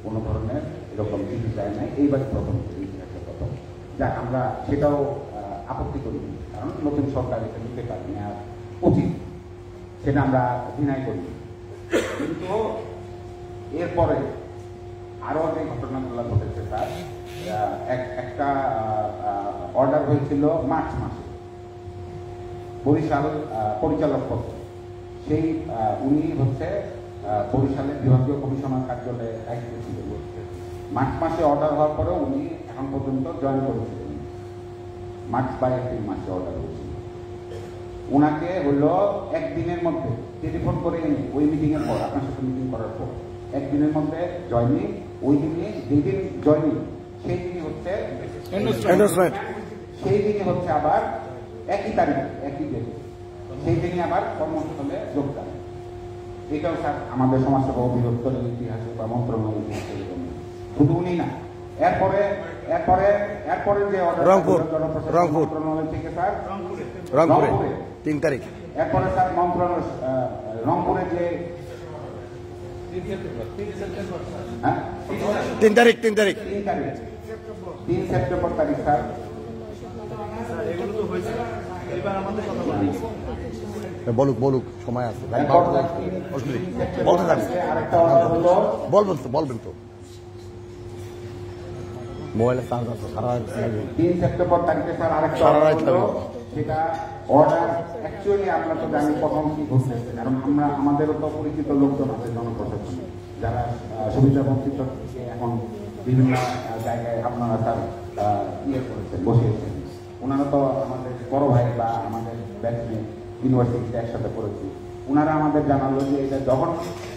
A: কোনো ধরনের এরকম চিঠি যায় নাই, এইবারই প্রথম ইতিহাসের প্রথম। যা আমরা সেটাও আপত্তি করি, কারণ নতুন সরকার এটা নিতে পারি না, উচিত, সেটা আমরা ডিনাই করি। কিন্তু এরপরে আরো যে ঘটনাগুলো ঘটেছে স্যার, একটা অর্ডার হয়েছিল মার্চ মাসে বরিশাল পরিচালক পদ, সেই উনি হচ্ছে বরিশালের বিভাগীয় কমিশনার কার্যালয়ে দায়িত্ব ছিল। মার্চ মাসে অর্ডার হওয়ার পরেও উনি এখন পর্যন্ত জয়েন করেছিলেন। মার্চ বা এপ্রিল মাসে অর্ডার হয়েছিল। ওনাকে হলো একদিনের মধ্যে টেলিফোন করে এনে ওই মিটিং এর পর, আপনার সাথে মিটিং করার পর একদিনের মধ্যে জয়নিং, ওই দিনে যেদিন জয়নিং সেই দিনই হচ্ছে সেই দিনই হচ্ছে আবার একই তারিখে একই ডেট, সেই দিনই আবার কর্মস্থলে যোগদান। এটাও স্যার আমাদের সমাজসেবা অধিদপ্তরের ইতিহাসে বা মন্ত্রণালয়ের ইতিহাসে শুধু উনি না, এরপরে যে মন্ত্রণালয় থেকে স্যার রংপুরে
D: 3 তারিখ,
A: এরপরে স্যার মন্ত্রণালয় রংপুরে যে
D: 3 তারিখ
A: 3 সেপ্টেম্বর তারিখ স্যার
D: বলুক সময় আছে, বলবেন তো মোবাইলের চার্জ আছে সারা
A: 3 সেপ্টেম্বর তারিখে স্যার আরেকটা সেটা অর্ডার। অ্যাকচুয়ালি আমরা তো জানি প্রথম কি ঘটতেছে, কারণ আমাদেরও তো পরিচিত লোকজন আছে জনপ্রশাসনে যারা সুবিধা বঞ্চিত থেকে এখন বিভিন্ন জায়গায় আপনারা স্যার ইয়ে করেছেন, বসিয়েছেন। ওনারা তো আমাদের বড় ভাই বা আমাদের ব্যাচমেট ইউনিভার্সিটিতে একসাথে পড়েছি। ওনারা আমাদের জানালো যে এটা যখন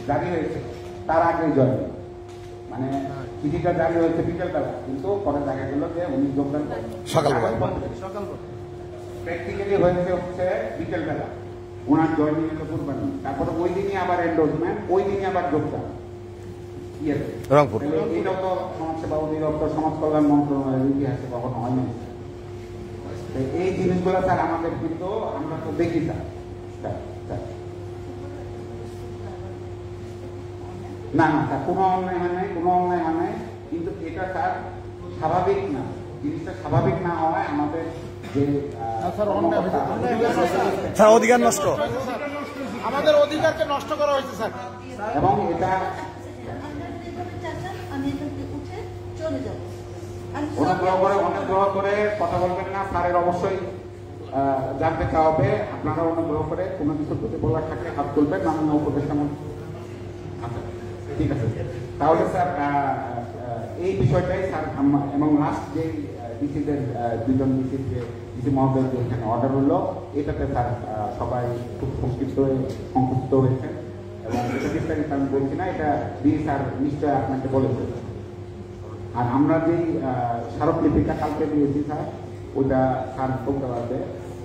A: জারি হয়েছে তার আগেই জয়েন, মানে চিঠিটা জারি হয়েছে বিকেলবেলা, কিন্তু পরে দেখা গেল যে উনি যোগদান
D: সকালবেলা।
A: প্র্যাকটিক্যালি হয়েছে হচ্ছে বিকেলবেলা, ওনার জয়েনিং হলো কুরবানি, তারপরে ওই দিনই আবার এন্ডোর্সমেন্ট, ওই দিনই আবার যোগদান
D: রংপুর।
A: এটাও তো সমাজসেবা অধিদপ্তর সমাজ কল্যাণ মন্ত্রণালয়ের ইতিহাসে কখনো হয়নি। তো এই জিনিসগুলো স্যার আমাদের কিন্তু আমরা তো দেখি স্যার। না না স্যার, কোনো অন্যায় হয় নাই, কোনো অন্যায় হয় নাই, কিন্তু এটা স্যার স্বাভাবিক না, জিনিসটা স্বাভাবিক না হয় আমাদের যে
D: স্যার অধিকার নষ্ট,
C: আমাদের অধিকারকে নষ্ট করা হয়েছে স্যার।
A: এবং এটা অনুগ্রহ করে কথা বলবেন না, স্যারের অবশ্যই জানতে চাওয়া হবে। আপনারা অনুগ্রহ করে কোনো কিছু প্রতি বলার থাকলে হাত তুলবেন, মাননীয় উপদেষ্টা মন্ত্রী। আচ্ছা ঠিক আছে, তাহলে স্যার এই বিষয়টাই স্যার এবং লাস্ট যে ডিসিদের দুজন ডিসির যে ডিসি মহোদয়ের যে এখানে অর্ডার হলো, এটাতে স্যার সবাই খুব সংক্ষিপ্ত হয়েছে এবং এটা বিস্তারিত আমি বলছি না, এটা ডিসি স্যার নিশ্চয় আপনাকে বলেছে। আর আমরা যেই স্মারকলিপিটা কালকে দিয়েছি স্যার, ওটা স্যার বলতে পারবে,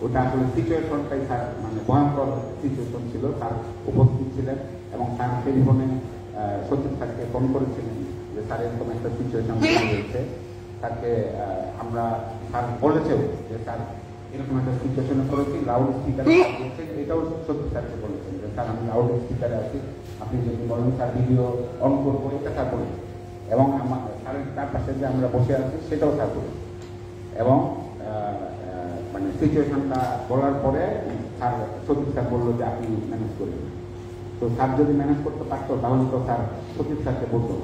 A: ওটা আসলে সিচুয়েশনটাই স্যার মানে ভয়ঙ্কর সিচুয়েশন ছিল, স্যার উপস্থিত ছিলেন এবং স্যার টেলিফোনে সচিব স্যারকে ফোন করেছিলেন যে স্যার এরকম একটা সিচুয়েশন হয়েছে। স্যারকে আমরা স্যার বলেছেও যে স্যার এরকম একটা সিচুয়েশনে করেছি, লাউড স্পিকারে বলছেন, এটাও সচিব স্যারকে বলেছেন যে স্যার আমি লাউড স্পিকারে আছি, আপনি যদি বলেন স্যার ভিডিও অন করবো, এটা স্যার বলেছেন। এবং স্যারের তার পাশে যে আমরা বসে আছি সেটাও স্যার বলেছেন। এবং মানে সিচুয়েশনটা বলার পরে স্যার সচিব স্যার বললো যে আপনি ম্যানেজ করবেন। তো স্যার যদি ম্যানেজ করতে পারতো তাহলে তো স্যার সচিব স্যারকে বলতো।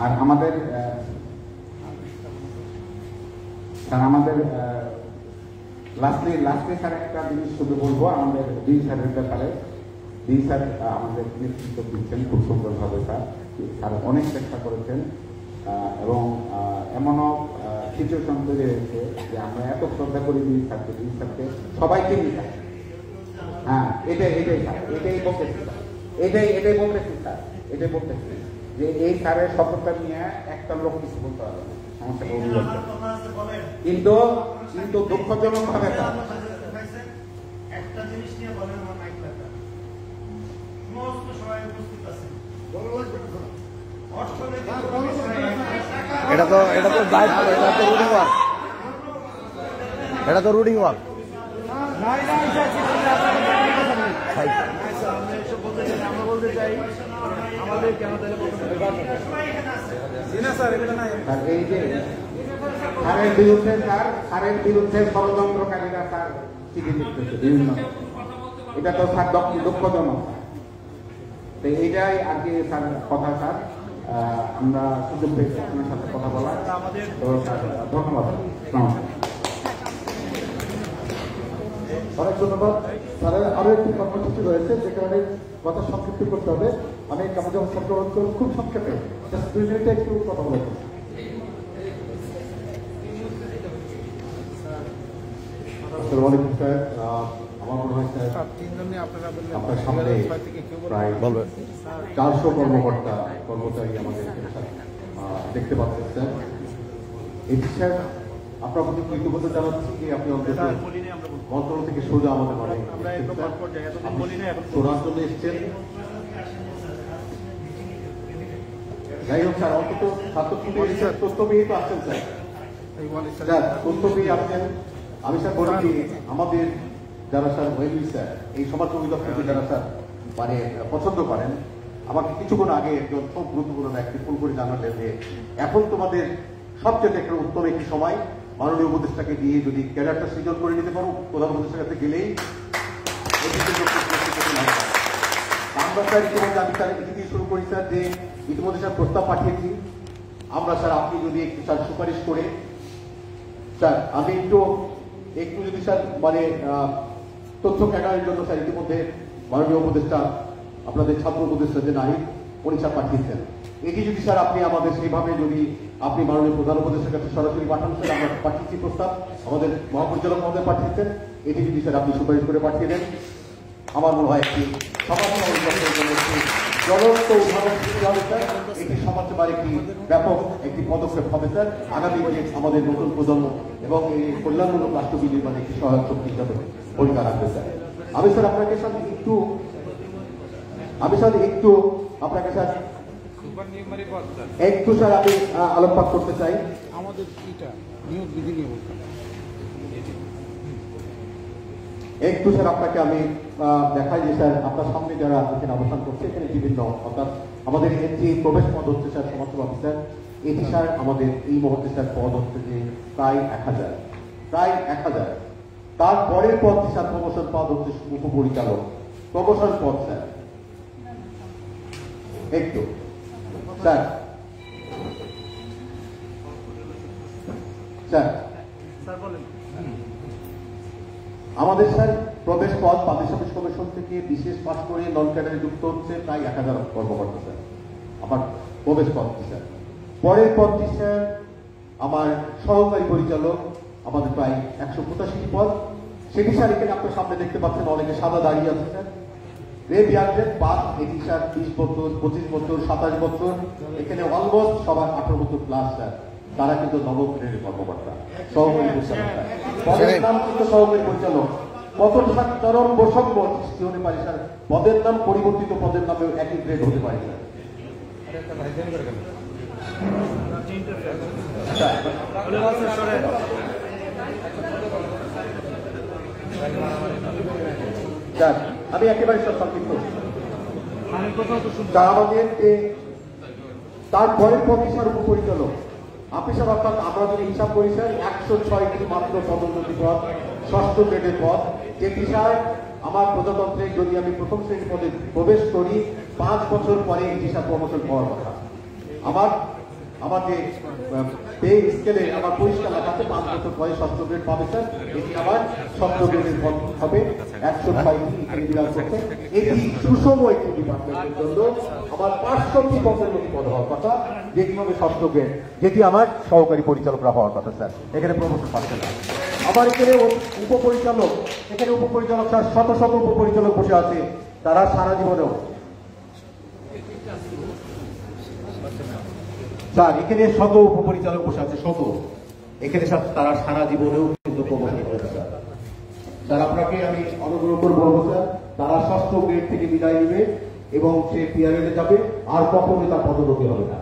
A: আর আমাদের লাস্টে স্যার একটা জিনিস শুধু বলবো, আমাদের ডিন স্যারের ব্যাপারে। ডিন স্যার আমাদের নেতৃত্ব দিচ্ছেন খুব সুন্দরভাবে, স্যার অনেক চেষ্টা করেছেন এবং এমনও সিচুয়েশন তৈরি হয়েছে যে আমরা এত শ্রদ্ধা করি ডিন স্যারকে সবাইকে নিয়ে থাকি। হ্যাঁ, এটাই স্যার, এটাই বলতেছি স্যার, এটাই বলতেছি যে এই স্যারের সফলতা নিয়ে একটা লোক কিছু বলতে পারবে না, সমস্যা কিন্তু দুঃখজনক ভাবে
C: একটা জিনিস নিয়ে বলেন, আমার মাইক লাগা সমস্ত সবাই উপস্থিত আছে,
D: এটা তো লাইভ, এটা তো রুডিং ওয়ার্ক।
C: আমরা বলতে চাই আমাদের কেন তাহলে
A: এই যে স্যারের বিরুদ্ধে ষড়যন্ত্রকারীরা স্যার চিঠি লিখতেছে বিভিন্ন, এটা তো স্যার দুঃখজনক। তো এইটাই আর কি স্যার কথা। স্যার আমরা সুযোগ পেয়েছি আপনার সাথে কথা বলার, তো স্যার ধন্যবাদ।
B: অনেক ধন্যবাদ। স্যারের আরো একটি কর্মসূচি রয়েছে যেখানে কথা সংক্ষিপ্ত করতে হবে। আমি কামরুজ্জামান স্যারকে অনুরোধ করব খুব সংক্ষেপে জাস্ট 2 মিনিটে একটু কথা বলতে। আসসালামু আলাইকুম স্যার, আমার মনে হয় স্যার আপনার সামনে প্রায় 400 কর্মচারী আমাদের দেখতে পাচ্ছেন স্যার। এই স্যার আপনার প্রতি কৃতজ্ঞতা জানাচ্ছি যে আপনি অন্তত মন্ত্রণালয় থেকে সোজা আমাদের মানে শোনার জন্য এসছেন। যাই হোক স্যার, অন্তত তথ্য পেয়ে তো আসছেন স্যার, তথ্য পেয়ে আসছেন। আমি স্যার বলেছি আমাদের যারা স্যার ওয়েবি স্যার এই সমাজ অধিদপ্তরকে যারা স্যার মানে পছন্দ করেন, আমাকে কিছুক্ষণ আগে একজন খুব গুরুত্বপূর্ণ ব্যক্তি ফোন করে জানালেন যে এখন তোমাদের সবচেয়ে একটা উত্তম একটি সময়, মাননীয় উপদেষ্টাকে দিয়ে যদি ক্যাডারটা সৃজন করে নিতে পারো, প্রধান উপদেষ্টার কাছে গেলেই আমরা স্যার ইতিমধ্যে আমি স্যার এটি দিয়ে শুরু করি স্যার যে ইতিমধ্যে স্যার প্রস্তাব পাঠিয়েছি আমরা স্যার, আপনি যদি একটু স্যার সুপারিশ করে স্যার আমি একটু যদি স্যার মানে তথ্য ক্যাডারের জন্য স্যার ইতিমধ্যে মাননীয় উপদেষ্টা আপনাদের ছাত্র উপদেষ্টা যে নারী উনি স্যার পাঠিয়েছেন, এটি যদি স্যার আপনি আমাদের সেইভাবে যদি আপনি মাননীয় প্রধান উপদেষ্টার কাছে সরাসরি পাঠান স্যার, আমরা পাঠিয়েছি প্রস্তাব, আমাদের মহাপরিচালক মহোদয় পাঠিয়েছেন, এটি যদি স্যার আপনি সুপারিশ করে পাঠিয়ে দেন, আমার মনে হয় একটি সমাজসেবা অধিদপ্তরের জন্য একটি জ্বলন্ত উদাহরণ সৃষ্টি হবে স্যার। এটি সমাজসেবার একটি ব্যাপক একটি পদক্ষেপ হবে স্যার। আগামী দিনে আমাদের নতুন প্রজন্ম এবং এই কল্যাণমূলক রাষ্ট্র বিনির্মাণে একটি সহায়ক শক্তি হিসাবে ভূমিকা রাখবে স্যার। আমি স্যার আপনাকে সাথে একটু আপনাকে স্যার একটু স্যার আমি আলোকপাত করতে চাই।
C: আমাদের এটা নিয়োগ বিধি নিয়ে
B: একটু স্যার আপনাকে আমি দেখাই যে স্যার আপনার সামনে যারা এখানে অবস্থান করছে, এখানে বিভিন্ন অর্থাৎ আমাদের এন্ট্রি প্রবেশ পদ হচ্ছে স্যার সমাজসেবা অফিসার। এটি স্যার আমাদের এই মুহূর্তে স্যার পদ হচ্ছে যে প্রায় 1000। তার পরের পদটি স্যার প্রমোশন পদ হচ্ছে উপপরিচালক, প্রমোশন পদ স্যার। একটু স্যার আমাদের স্যার প্রবেশ পদ পাবলিক সার্ভিস কমিশন থেকে বিশেষ পাস করে নন ক্যাডারে যুক্ত হচ্ছে প্রায় 1000 কর্মকর্তা স্যার আমার প্রবেশ পদটি স্যার। পরের পদটি স্যার আমার সহকারী পরিচালক, আমাদের প্রায় 185টি পদ। সেটি স্যার এখানে আপনার সামনে দেখতে পাচ্ছেন অনেকে সাদা দাঁড়িয়ে আছে স্যার। রেড ইয়ার্ডের পাস এটি স্যার 20 বছর, 25 বছর, 27 বছর, এখানে অলমোস্ট সবার 18 বছর প্লাস স্যার। তারা কিন্তু নবম শ্রেণীর কর্মকর্তা, সহকারী পরিচালক। পদের নাম কিন্তু সহকারী পরিচালক। পদন চরম বৈষম্য সৃষ্টি হতে পারে স্যার। পদের নাম পরিবর্তিত পদের নামেও একই গ্রেড হতে পারে স্যার। আমি একেবারে সব সংক্ষিপ্ত আমাদের তারপরের প্রফেসর উপপরিচালক অফিসার, অর্থাৎ আমরা যদি হিসাব করি স্যার 106টি মাত্র পদোন্নতি পদ, ষষ্ঠ গ্রেডের পদ, যেটি স্যার আমার প্রজাতন্ত্রে যদি আমি প্রথম শ্রেণী পদে প্রবেশ করি 5 বছর পরে এটি স্যার প্রমোশন হওয়ার কথা। আমার যে পে স্কেলে আমার পরিষ্কার লেখাতে 5 বছর পরে ষষ্ঠ গ্রেড পাবে স্যার। এটি আবার ষষ্ঠ গ্রেডের পদ হবে। 106টি এখানে বিরাজ করছে। এটি সুষম একটি ডিপার্টমেন্টের জন্য আমার 500টি পদোন্নতি পদ হওয়ার কথা, যেটি হবে ষষ্ঠ গ্রেড, যেটি আমার সহকারী পরিচালকরা হওয়ার কথা স্যার। এখানে প্রমোশন পাচ্ছে না। আবার এখানে উপপরিচালক, এখানে উপপরিচালক স্যার শত শত উপপরিচালক বসে আছে, তারা সারা জীবনেও স্যার এখানে শত উপপরিচালক বসে আছে, শত। এখানে তারা সারা জীবনেও কিন্তু প্রমোশন করেছে স্যার। স্যার আপনাকে আমি অনুগ্রহ করে বলবো স্যার, তারা ষষ্ঠ গ্রেড থেকে বিদায় নেবে এবং সে পিআরএল যাবে, আর কখনোই তার পদোন্নতি হবে না।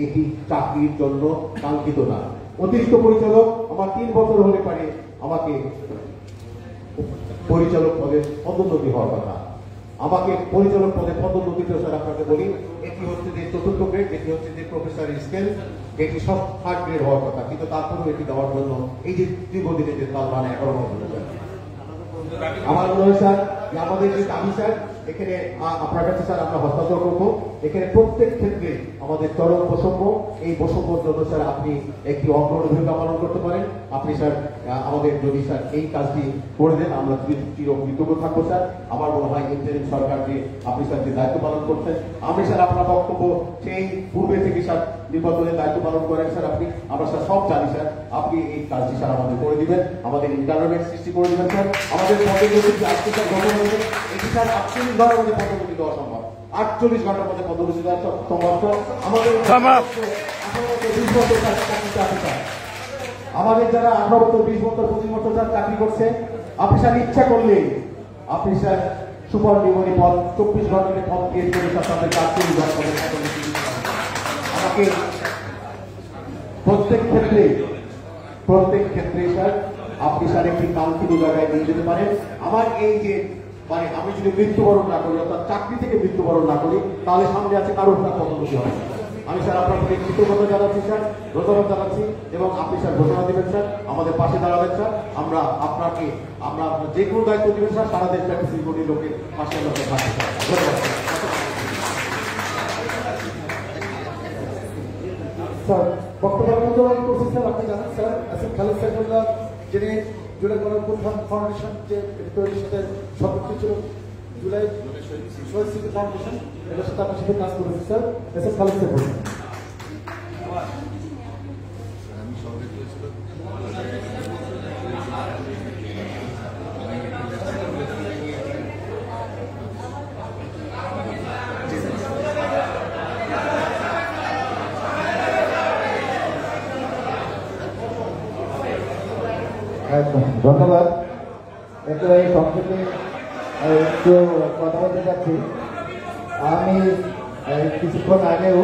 B: এটি চাকরির জন্য কাঙ্ক্ষিত না। অতিরিক্ত পরিচালক আমার 3 বছর হলে পারে আমাকে পরিচালক পদে পদোন্নতি হওয়ার কথা। আমাকে পরিচালক পদে পদোন্নতিতে স্যার আপনাকে বলি, এটি হচ্ছে যে 4র্থ গ্রেড, এটি হচ্ছে যে প্রফেসর স্কেল, এটি 3rd গ্রেড হওয়ার কথা, কিন্তু তারপরেও এটি দেওয়ার জন্য এই যে দীর্ঘদিনে যে তার মানে 11 বছর আমার মনে হয় স্যার যে আমাদের যে দাবি স্যার এখানে আপনার কাছে স্যার আমরা হস্তান্তর করবো। এখানে প্রত্যেক ক্ষেত্রে আমাদের চরম বৈষম্য, এই বৈষম্যর জন্য স্যার আপনি একটি অগ্রণী ভূমিকা পালন করতে পারেন। আপনি স্যার আমাদের যদি স্যার এই কাজটি করে দেন, আমরা চিরকৃতজ্ঞ থাকবো স্যার। আমার মনে হয় ইন্টারিম সরকারকে আপনি স্যার যে দায়িত্ব পালন করছেন, আমি স্যার আপনার বক্তব্য সেই পূর্বে থেকে স্যার নির্বাচনের দায়িত্ব পালন করেন স্যার আপনি, আমরা স্যার সব জানি স্যার। আপনি এই কাজটি স্যার আমাদের করে দিবেন, আমাদের ইন্টারনেট সৃষ্টি করে দিবেন স্যার। আমাদের পদোন্নতি আজকে স্যার গঠন হয়েছে, এটি স্যার 48 ঘন্টার মধ্যে পদোন্নতি দেওয়া সম্ভব, 48 ঘন্টার মধ্যে পদোন্নতি দেওয়া সম্ভব। আমাদের 20 যারা 18 বছর, 20 বছর, 25 বছর স্যার চাকরি করছে, আপনি স্যার ইচ্ছা করলে আপনি স্যার সুপার নিউমনি পদ 24 ঘন্টার পদ ক্রিয়েট করে স্যার তাদের 48 ঘন্টার মধ্যে পদোন্নতি আমাকে প্রত্যেক ক্ষেত্রে স্যার আপনি স্যার একটি কাঙ্ক্ষিত জায়গায় নিয়ে যেতে পারেন। আমার এই যে মানে আমি যদি মৃত্যুবরণ না করি, অর্থাৎ চাকরি থেকে মৃত্যুবরণ না করি, তাহলে সামনে আছে কারোর না পদোন্নতি হবে। আমি স্যার আপনার প্রতি কৃতজ্ঞতা জানাচ্ছি স্যার, ধন্যবাদ জানাচ্ছি, এবং আপনি স্যার ঘোষণা দেবেন স্যার, আমাদের পাশে দাঁড়াবেন স্যার। আমরা যে কোনো দায়িত্ব দেবেন স্যার, সারা দেশ ব্যাপী 3 কোটি লোকের পাশে আমরা থাকছি স্যার। ধন্যবাদ স্যার। বক্তব্য করছি স্যার, আপনি জানেন স্যার আসিফ খালেদ সাইফুল্লাহ, যিনি জুলাই গণঅভ্যুত্থান ফাউন্ডেশন যে তৈরির সাথে সম্পৃক্ত ছিল, জুলাই শহীদ স্মৃতি ফাউন্ডেশন, এটার সাথে আপনার সাথে কাজ করেছি স্যার। আসিফ খালেদ সাইফুল্লাহ কথা বলতে চাচ্ছি। আমি কিছুক্ষণ আগেও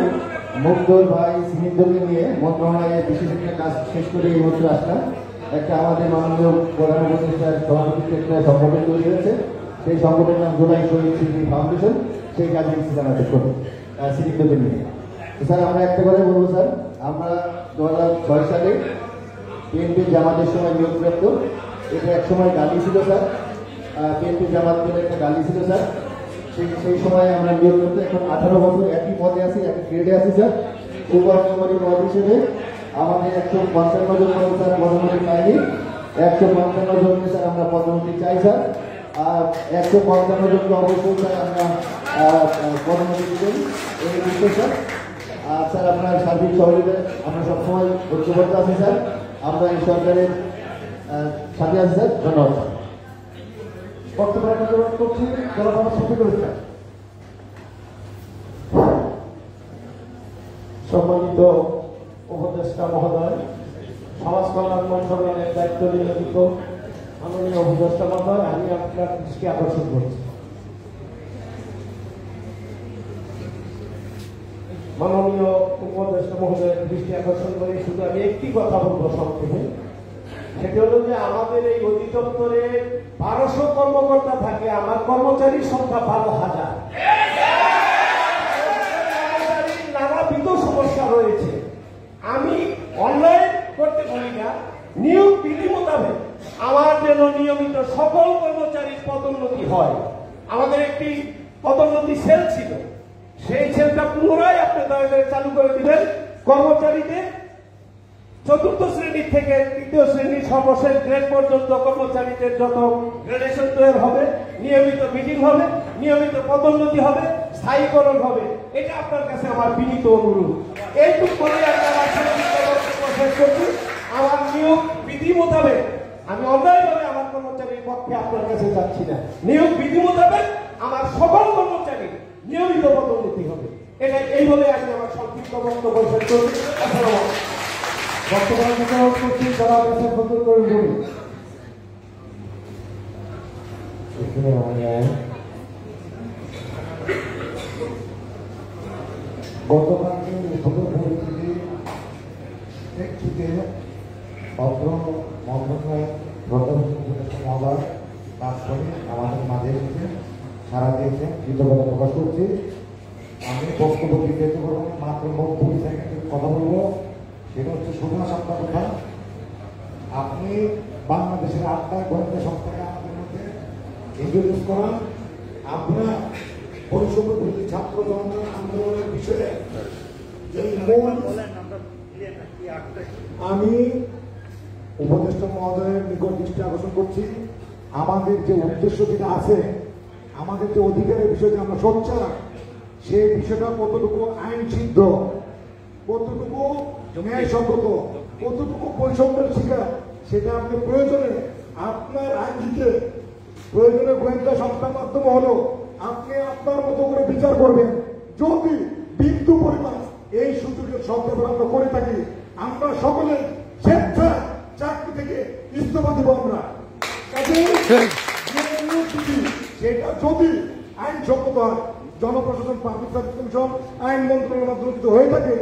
B: মুগ্ধর ভাই সিনিন্দরকে নিয়ে মন্ত্রণালয়ে বিশেষ একটা কাজ শেষ করে এই মুহূর্তে আসলাম। একটা আমাদের মাননীয় প্রধান উপদেষ্টার সভাপতিত্বে একটা সংগঠন তৈরি হয়েছে, সেই সংগঠনের নাম জুলাই শহীদ স্মৃতি ফাউন্ডেশন। সেই কাজে জানাতে করি সিনিন্দরকে নিয়ে। স্যার আমরা একটা কথা বলবো স্যার, আমরা 2006 সালে বিএনপি জামাতের সময় নিয়োগপ্রাপ্ত। এটা এক সময় গালি ছিল স্যার, বিএনপি জামাত বলে একটা গালি ছিল স্যার। সেই সময় আমরা নিয়োগপ্রাপ্ত, এখন 18 বছর একই পদে আছি, একই গ্রেডে আছি স্যার। উপকারী পদ হিসেবে আমাদের 155 জন স্যার পদোন্নতি পাইনি। 155 জনকে স্যার আমরা পদোন্নতি চাই স্যার। আর 155 জনকে অবশ্যই স্যার আমরা পদোন্নতি দেবেন এই বিষয়ে স্যার। আর স্যার আপনার সার্বিক সহযোগিতায় আমরা সবসময় ঐক্যবদ্ধ আছি স্যার। আমরা এই সরকারের সাথে আছি স্যার। ধন্যবাদ স্যার। বক্তব্য করছি জনগণের সাথে করেছে। সম্মানিত উপদেষ্টা মহোদয়, সমাজ কল্যাণ মন্ত্রণালয়ের দায়িত্ব নিয়োজিত মাননীয় উপদেষ্টা মহোদয়, আমি আপনার দৃষ্টি আকর্ষণ করছি। মাননীয় উপদেষ্টা মহোদয়ের দৃষ্টি আকর্ষণ করে শুধু আমি একটি কথা বলবো সংক্ষেপে। সেটি হলো যে আমাদের এই অধিদপ্তরে 1200 কর্মকর্তা থাকে, আমার কর্মচারীর সংখ্যা 12,000। নানাবিধ সমস্যা রয়েছে। আমি অনলাইন করতে বলি না, নিয়োগ বিধি মোতাবেক আমার যেন নিয়মিত সকল কর্মচারীর পদোন্নতি হয়। আমাদের একটি পদোন্নতি সেল ছিল, সেই সেলটা পুনরায় আপনি চালু করে দিবেন। কর্মচারীদের 4র্থ শ্রেণী থেকে 3য় শ্রেণীর সর্বশেষ গ্রেড পর্যন্ত কর্মচারীদের যত গ্রেডেশন তৈরি হবে, নিয়মিত মিটিং হবে, নিয়মিত পদোন্নতি হবে, স্থায়ীকরণ হবে। এটা আপনার কাছে আমার বিনীত অনুরোধ। এইটুকু বলে আমার শেষ করছি। আমার নিয়োগ বিধি মোতাবেক, আমি অন্যায়ভাবে আমার কর্মচারীর পক্ষে আপনার কাছে যাচ্ছি না। নিয়োগ বিধি মোতাবেক আমার সকল কর্মচারী নিয়মিত পদোন্নতি হবে। এটা এই বলে আমি আমার সংক্ষিপ্ত বক্তব্য শেষ করছি। বর্তমান করছি যারা বদল করে বলি গতকালকে বদল পরিস্থিতি প্রেক্ষিতে অত্র মন্ত্রণালয় মহোদয় কাজ করে আমাদের মাঝে এসেছে, সারা দিয়েছে, কৃতজ্ঞতা প্রকাশ করছি। আমি বক্তব্য দিতে মাত্র 90 সেকেন্ডের কথা বলবো। সেটা হচ্ছে সুভাষ আপনার কথা। আপনি বাংলাদেশের 8টা গোয়েন্দা সংস্থাকে আমাদের মধ্যে ইন্ট্রোডিউস করান। আপনার বৈষম্য বিরোধী ছাত্র জনতা আন্দোলনের বিষয়ে আমি উপদেষ্টা মহোদয়ের নিকট দৃষ্টি আকর্ষণ করছি। আমাদের যে উদ্দেশ্য যেটা আছে, আমাদের যে অধিকারের বিষয়ে যে আমরা সোচ্চার, সেই বিষয়টা কতটুকু আইন সিদ্ধ, কতটুকু ন্যায়সঙ্গত, কতটুকু বৈষম্যের শিকার, সেটা আপনি প্রয়োজনে আপনার আইনজীবীকে, প্রয়োজনে গোয়েন্দা সংস্থার মাধ্যমে হলো আপনি আপনার মতো করে বিচার করবেন। যদি বিন্দু পরিমাণ এই সুযোগের সদ্ব্যবহার আমরা করে থাকি, আমরা সকলে স্বেচ্ছা চাকরি থেকে ইস্তফা দেব। আমরা সেটা যদি আইনসম্মত হয়, জনপ্রশাসন পাবলিক সার্ভিস কমিশন আইন মন্ত্রণালয়ের মাধ্যমে হয়ে থাকে,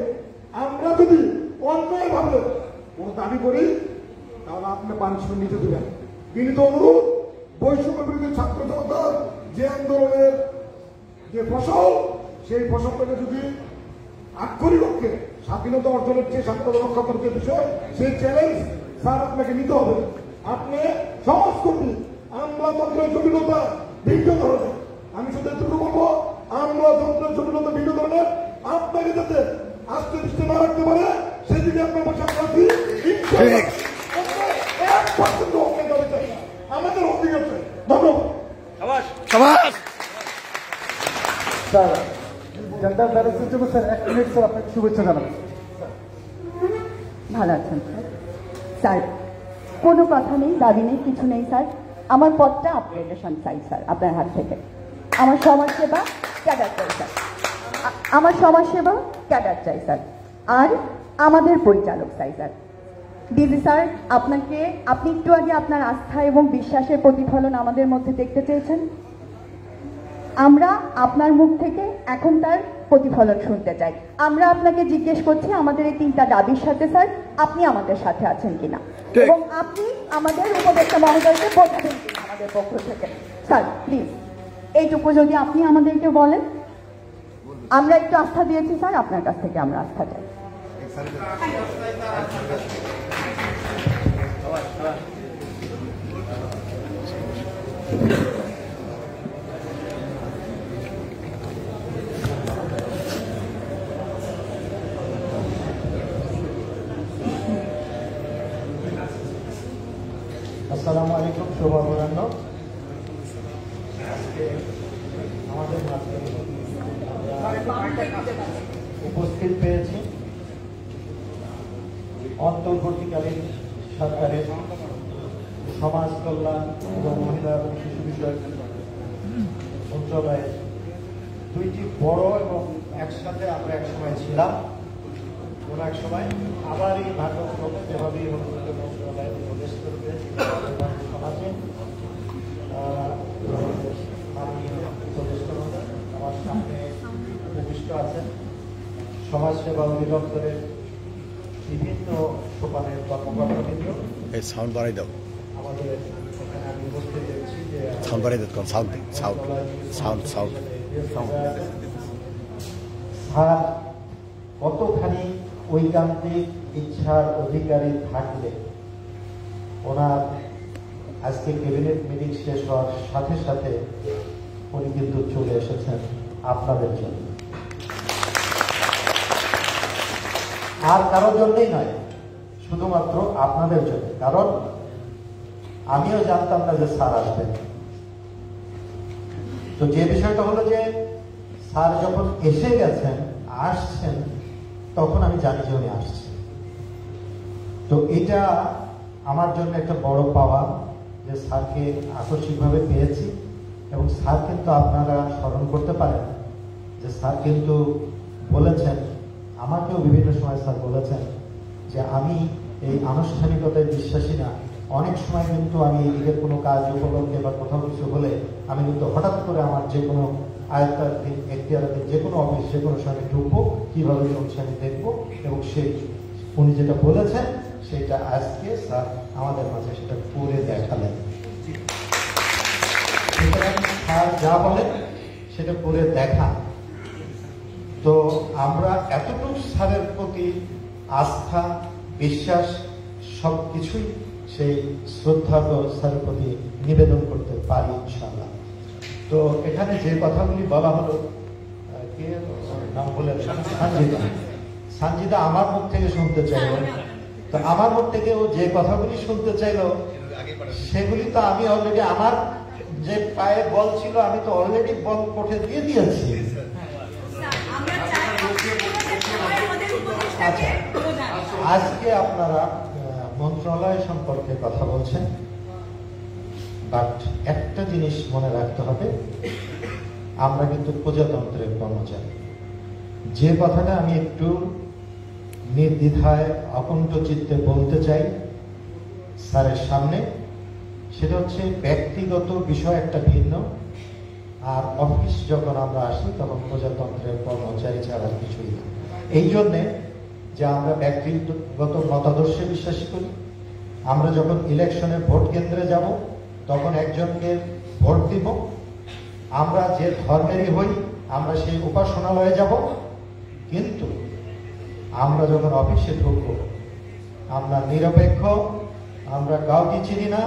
B: আমরা যদি অন্যায় ভাবে কোন দাবি করি, তাহলে আপনি পানিশমেন্ট নিতে দেবেন। বিনীত অনুরোধ, বৈষম্য বিরোধী ছাত্র জনতার যে আন্দোলনের যে ফসল, সেই ফসলটাকে যদি আক্ষরিক লক্ষ্যে স্বাধীনতা অর্জনের যে স্বাধীনতা রক্ষা করতে বিষয়, সেই চ্যালেঞ্জ স্যার আপনাকে নিতে হবে। আপনি সমাজকর্মী, আমলাতন্ত্রের জটিলতা ভিন্ন ধরনের। আমি শুধু এটুকু বলবো, আমলাতন্ত্রের জটিলতা ভিন্ন ধরনের। আপনাকে যাতে আস্তে দৃষ্টি না রাখতে পারে, সেদিকে আপনার পাশে রাখি। আমাদের অধিকার আছে। ধন্যবাদ। স্যার, জেন্ডার ব্যালেন্সের জন্য স্যার 1 মিনিট স্যার আপনাকে শুভেচ্ছা জানাচ্ছি।
E: ভালো আছেন স্যার? স্যার, কোনো কথা নেই, দাবি নেই, কিছু নেই স্যার। আমার পদটা আপগ্রেডেশন চাই স্যার আপনার হাত থেকে। আমার সমাজসেবা ক্যাডার চাই স্যার, আমার সমাজসেবা ক্যাডার চাই স্যার। আর আমাদের পরিচালক চাই স্যার। ডিজি স্যার, আপনি একটু আগে আপনার আস্থা এবং বিশ্বাসের প্রতিফলন আমাদের মধ্যে দেখতে চেয়েছেন। আমরা আপনার মুখ থেকে এখন তার প্রতিফলন শুনতে চাই। আমরা আপনাকে জিজ্ঞেস করছি আমাদের এই 3টা দাবির সাথে স্যার আপনি আমাদের সাথে আছেন কিনা, এবং আপনি আমাদের উপদেষ্টা মহোদয়কে বোঝাবেন কিনা আমাদের পক্ষ থেকে। স্যার প্লিজ এইটুকু যদি আপনি আমাদেরকে বলেন। আমরা একটু আস্থা দিয়েছি স্যার, আপনার কাছ থেকে আমরা আস্থা চাই।
B: আসসালামু আলাইকুম, শুভ অপরাহ্ন। আজকে আমাদের মাঝে উপস্থিত পেয়েছি অন্তর্বর্তীকালীন সরকারের সমাজ কল্যাণ এবং মহিলা এবং শিশু বিষয়ক মন্ত্রণালয়ের 2টি বড় এবং একসাথে আমরা একসময় ছিলাম, কোন এক সময় আবার এই নাটক যেভাবেই মন্ত্রণালয়ের প্রবেশ করবে সমাজে আমার সামনে উপবিষ্ট আছেন সমাজসেবা অধিদপ্তরের বিভিন্ন সোপানের কর্মকর্তাবৃন্দ।
D: এই সাউন্ড বাড়াই দাও,
B: আমাদের এখানে আমি উপস্থিত দেখছি যে
D: সাউন্ড বাড়াই দাও, sound sound sound sound
B: sir কতখানি ঐকান্তিক ইচ্ছার অধিকারী থাকলে ওনার আজকে ক্যাবিনেট মিটিং শেষ হওয়ার সাথে সাথে উনি কিন্তু চলে এসেছেন আপনাদের জন্য, আর কারোর জন্যই নয়, শুধুমাত্র আপনাদের জন্য। কারণ আমিও জানতাম না যে স্যার আসবেন। তো যে বিষয়টা হলো যে স্যার যখন এসে গেছেন, আসছেন, তখন আমি জানি যে উনি আসছেন। তো এটা আমার জন্য একটা বড় পাওয়া যে স্যারকে আকস্মিকভাবে পেয়েছি। এবং স্যার কিন্তু আপনারা স্মরণ করতে পারেন যে স্যার কিন্তু বলেছেন, আমাকেও বিভিন্ন সময় স্যার বলেছেন যে আমি এই আনুষ্ঠানিকতায় বিশ্বাসী না। অনেক সময় কিন্তু আমি এদিকের কোনো কাজ উপলক্ষে বা কোথাও কিছু হলে আমি কিন্তু হঠাৎ করে আমার যে কোনো আয়ত্তাধীন এখতিয়ারাধীন যে কোনো অফিস যে কোনো সময় ঢুকবো, কীভাবে চলছে আমি দেখবো। এবং সেই উনি যেটা বলেছেন সেটা আজকে স্যার আমাদের মাঝে সেটা করে দেখালেন। স্যার যা বলেন সেটা করে দেখা। তো আমরা এতটুকু স্যারের প্রতি আস্থা, বিশ্বাস সবকিছুই সেই শ্রদ্ধা স্যারের প্রতি নিবেদন করতে পারি ইনশাআল্লাহ। তো এখানে যে কথাগুলি বলা হলো, কে নাম বলেন, সানজিদা আমার মুখ থেকে শুনতে চাইল। তো আমার মুখ থেকে ও যে কথাগুলি শুনতে চাইলো সেগুলি তো আমি অলরেডি, আমার যে পায়ে বল ছিল আমি তো অলরেডি বল কোঠে দিয়ে দিয়েছি। আচ্ছা, আজকে আপনারা মন্ত্রণালয় সম্পর্কে কথা বলছেন, বাট একটা জিনিস মনে রাখতে হবে, আমরা কিন্তু প্রজাতন্ত্রের কর্মচারী। যে কথাটা আমি একটু নির্দ্বিধায় অকুণ্ঠ চিত্তে বলতে চাই স্যারের সামনে, সেটা হচ্ছে ব্যক্তিগত বিষয় একটা ভিন্ন, আর অফিস যখন আমরা আসি তখন প্রজাতন্ত্রের কর্মচারী ছাড়া কিছুই না। এই জন্যে যে আমরা ব্যক্তিগত মতাদর্শে বিশ্বাসী করি। আমরা যখন ইলেকশনে ভোট কেন্দ্রে যাব তখন একজনকে ভোট দিব। আমরা যে ধর্মেরই হই আমরা সেই উপাসনালয়ে যাব, কিন্তু আমরা যখন অফিসে ঢুকবো আমরা নিরপেক্ষ, আমরা কাউকে চিনি না,